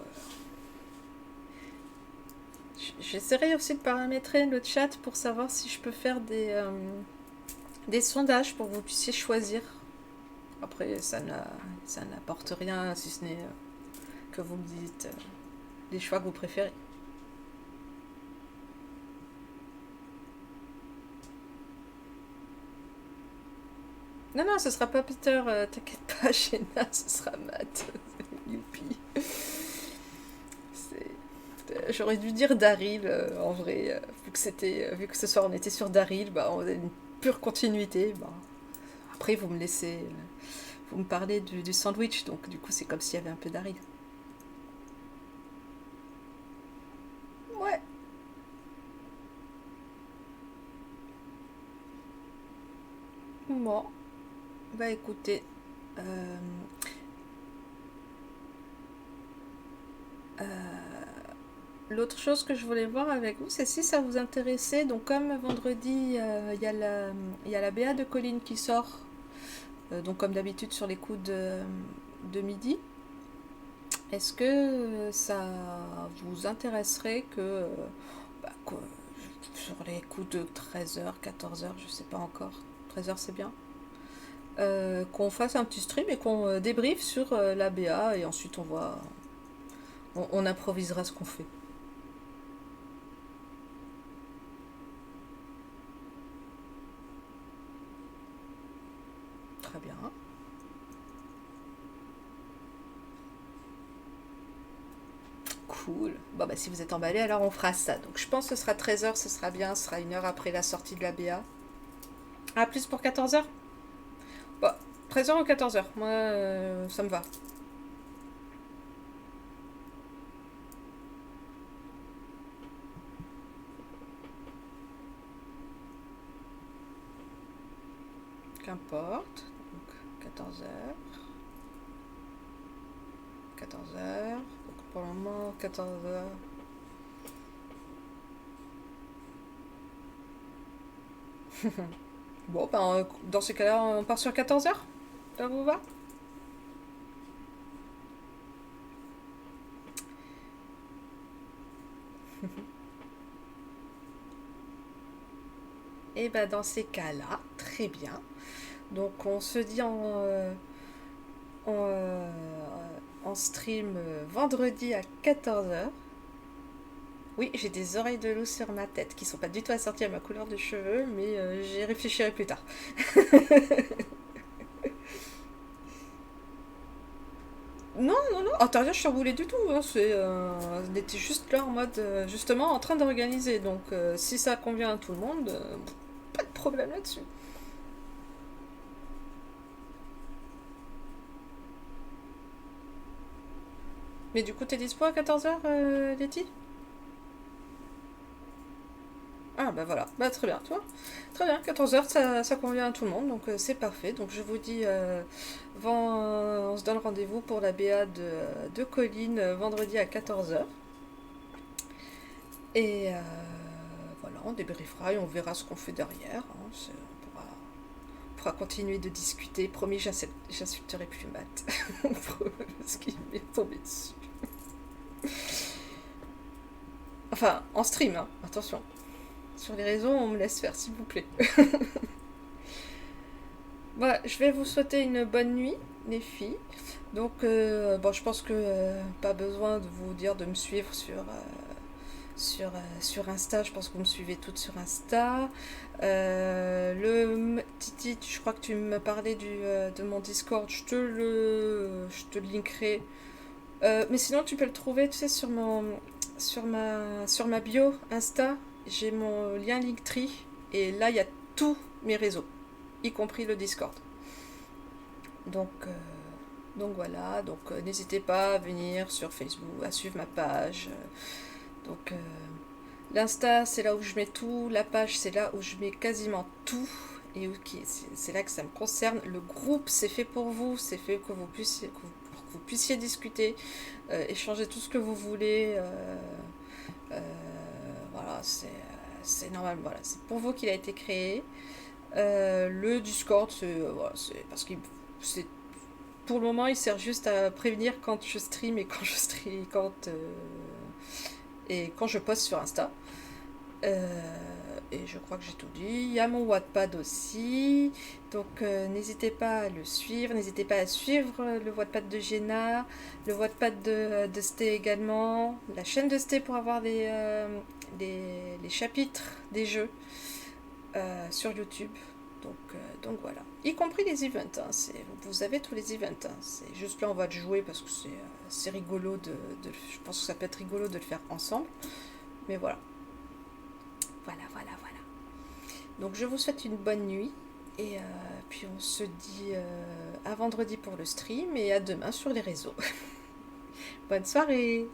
J'essaierai aussi de paramétrer le chat pour savoir si je peux faire des sondages pour que vous puissiez choisir. Après, ça n'apporte rien si ce n'est que vous me dites les choix que vous préférez. Non, non, ce sera pas Peter, t'inquiète pas, Shena, ce sera Matt. Youpi. J'aurais dû dire Daryl, en vrai, vu que ce soir on était sur Daryl, bah, on a une pure continuité. Bah. Après, vous me parlez du sandwich, donc du coup, c'est comme s'il y avait un peu Daryl. Ouais. Bon, bah écoutez, euh, euh, l'autre chose que je voulais voir avec vous, c'est si ça vous intéressait. Donc, comme vendredi, il y a la BA de Colline qui sort, donc comme d'habitude sur les coups de midi. Est-ce que ça vous intéresserait que sur les coups de 13h, 14h, je sais pas encore, 13h c'est bien, qu'on fasse un petit stream et qu'on débriefe sur la BA et ensuite on improvisera ce qu'on fait. Très bien. Cool. Bon, bah, si vous êtes emballé, alors on fera ça. Donc, je pense que ce sera 13h, ce sera bien. Ce sera une heure après la sortie de la BA. Ah, plus pour 14h. Bon, 13h ou 14h. Moi, ça me va. Qu'importe. Donc, 14h. 14h. Donc, pour le moment, 14h. Bon, ben, dans ces cas-là, on part sur 14h. Ça vous va? Et ben, dans ces cas-là, très bien. Donc, on se dit en, euh, en stream vendredi à 14h. Oui, j'ai des oreilles de loup sur ma tête qui sont pas du tout assorties à ma couleur de cheveux, mais j'y réfléchirai plus tard. Non, non, non, attends, rien, je suis chamboulée du tout. Hein, on était juste là en mode, justement, en train d'organiser. Donc, si ça convient à tout le monde, pas de problème là-dessus. Mais du coup, t'es dispo à 14h, Letty? Ah bah voilà, bah très bien, tu vois. Très bien, 14h, ça convient à tout le monde, donc c'est parfait. Donc je vous dis, on se donne rendez-vous pour la BA de Colline vendredi à 14h. Et voilà, on débriefera et on verra ce qu'on fait derrière. Hein. On pourra continuer de discuter. Promis, j'insulterai plus Matt. Parce qu'il m'est tombé dessus. Enfin, en stream, hein, attention. Sur les réseaux, on me laisse faire, s'il vous plaît. Voilà, je vais vous souhaiter une bonne nuit, les filles. Donc, bon, je pense que pas besoin de vous dire de me suivre sur Insta. Je pense que vous me suivez toutes sur Insta. Titi, je crois que tu me parlais de mon Discord. Je te le linkerai. Mais sinon, tu peux le trouver, tu sais, sur ma bio Insta. J'ai mon lien Linktree. Et là, il y a tous mes réseaux, y compris le Discord. Donc, euh, donc voilà. Donc, n'hésitez pas à venir sur Facebook, à suivre ma page. Donc, l'Insta, c'est là où je mets tout. La page, c'est là où je mets quasiment tout. Et ok, c'est là que ça me concerne. Le groupe, c'est fait pour vous. C'est fait que vous puissiez discuter, échanger tout ce que vous voulez. Euh, voilà, c'est normal. Voilà, c'est pour vous qu'il a été créé. Le Discord, voilà, c'est parce qu'il c'est pour le moment, il sert juste à prévenir quand je stream et quand je stream et quand je poste sur Insta. Et je crois que j'ai tout dit. Il y a mon Wattpad aussi. Donc n'hésitez pas à le suivre. N'hésitez pas à suivre le Wattpad de Jenna, le Wattpad de Sté également, la chaîne de Sté pour avoir les chapitres des jeux sur YouTube. Donc voilà. Y compris les events. Hein. Vous avez tous les events. Hein. C'est juste là, on va le jouer parce que c'est rigolo je pense que ça peut être rigolo de le faire ensemble. Mais voilà. Voilà. Donc je vous souhaite une bonne nuit. Et puis on se dit à vendredi pour le stream et à demain sur les réseaux. Bonne soirée!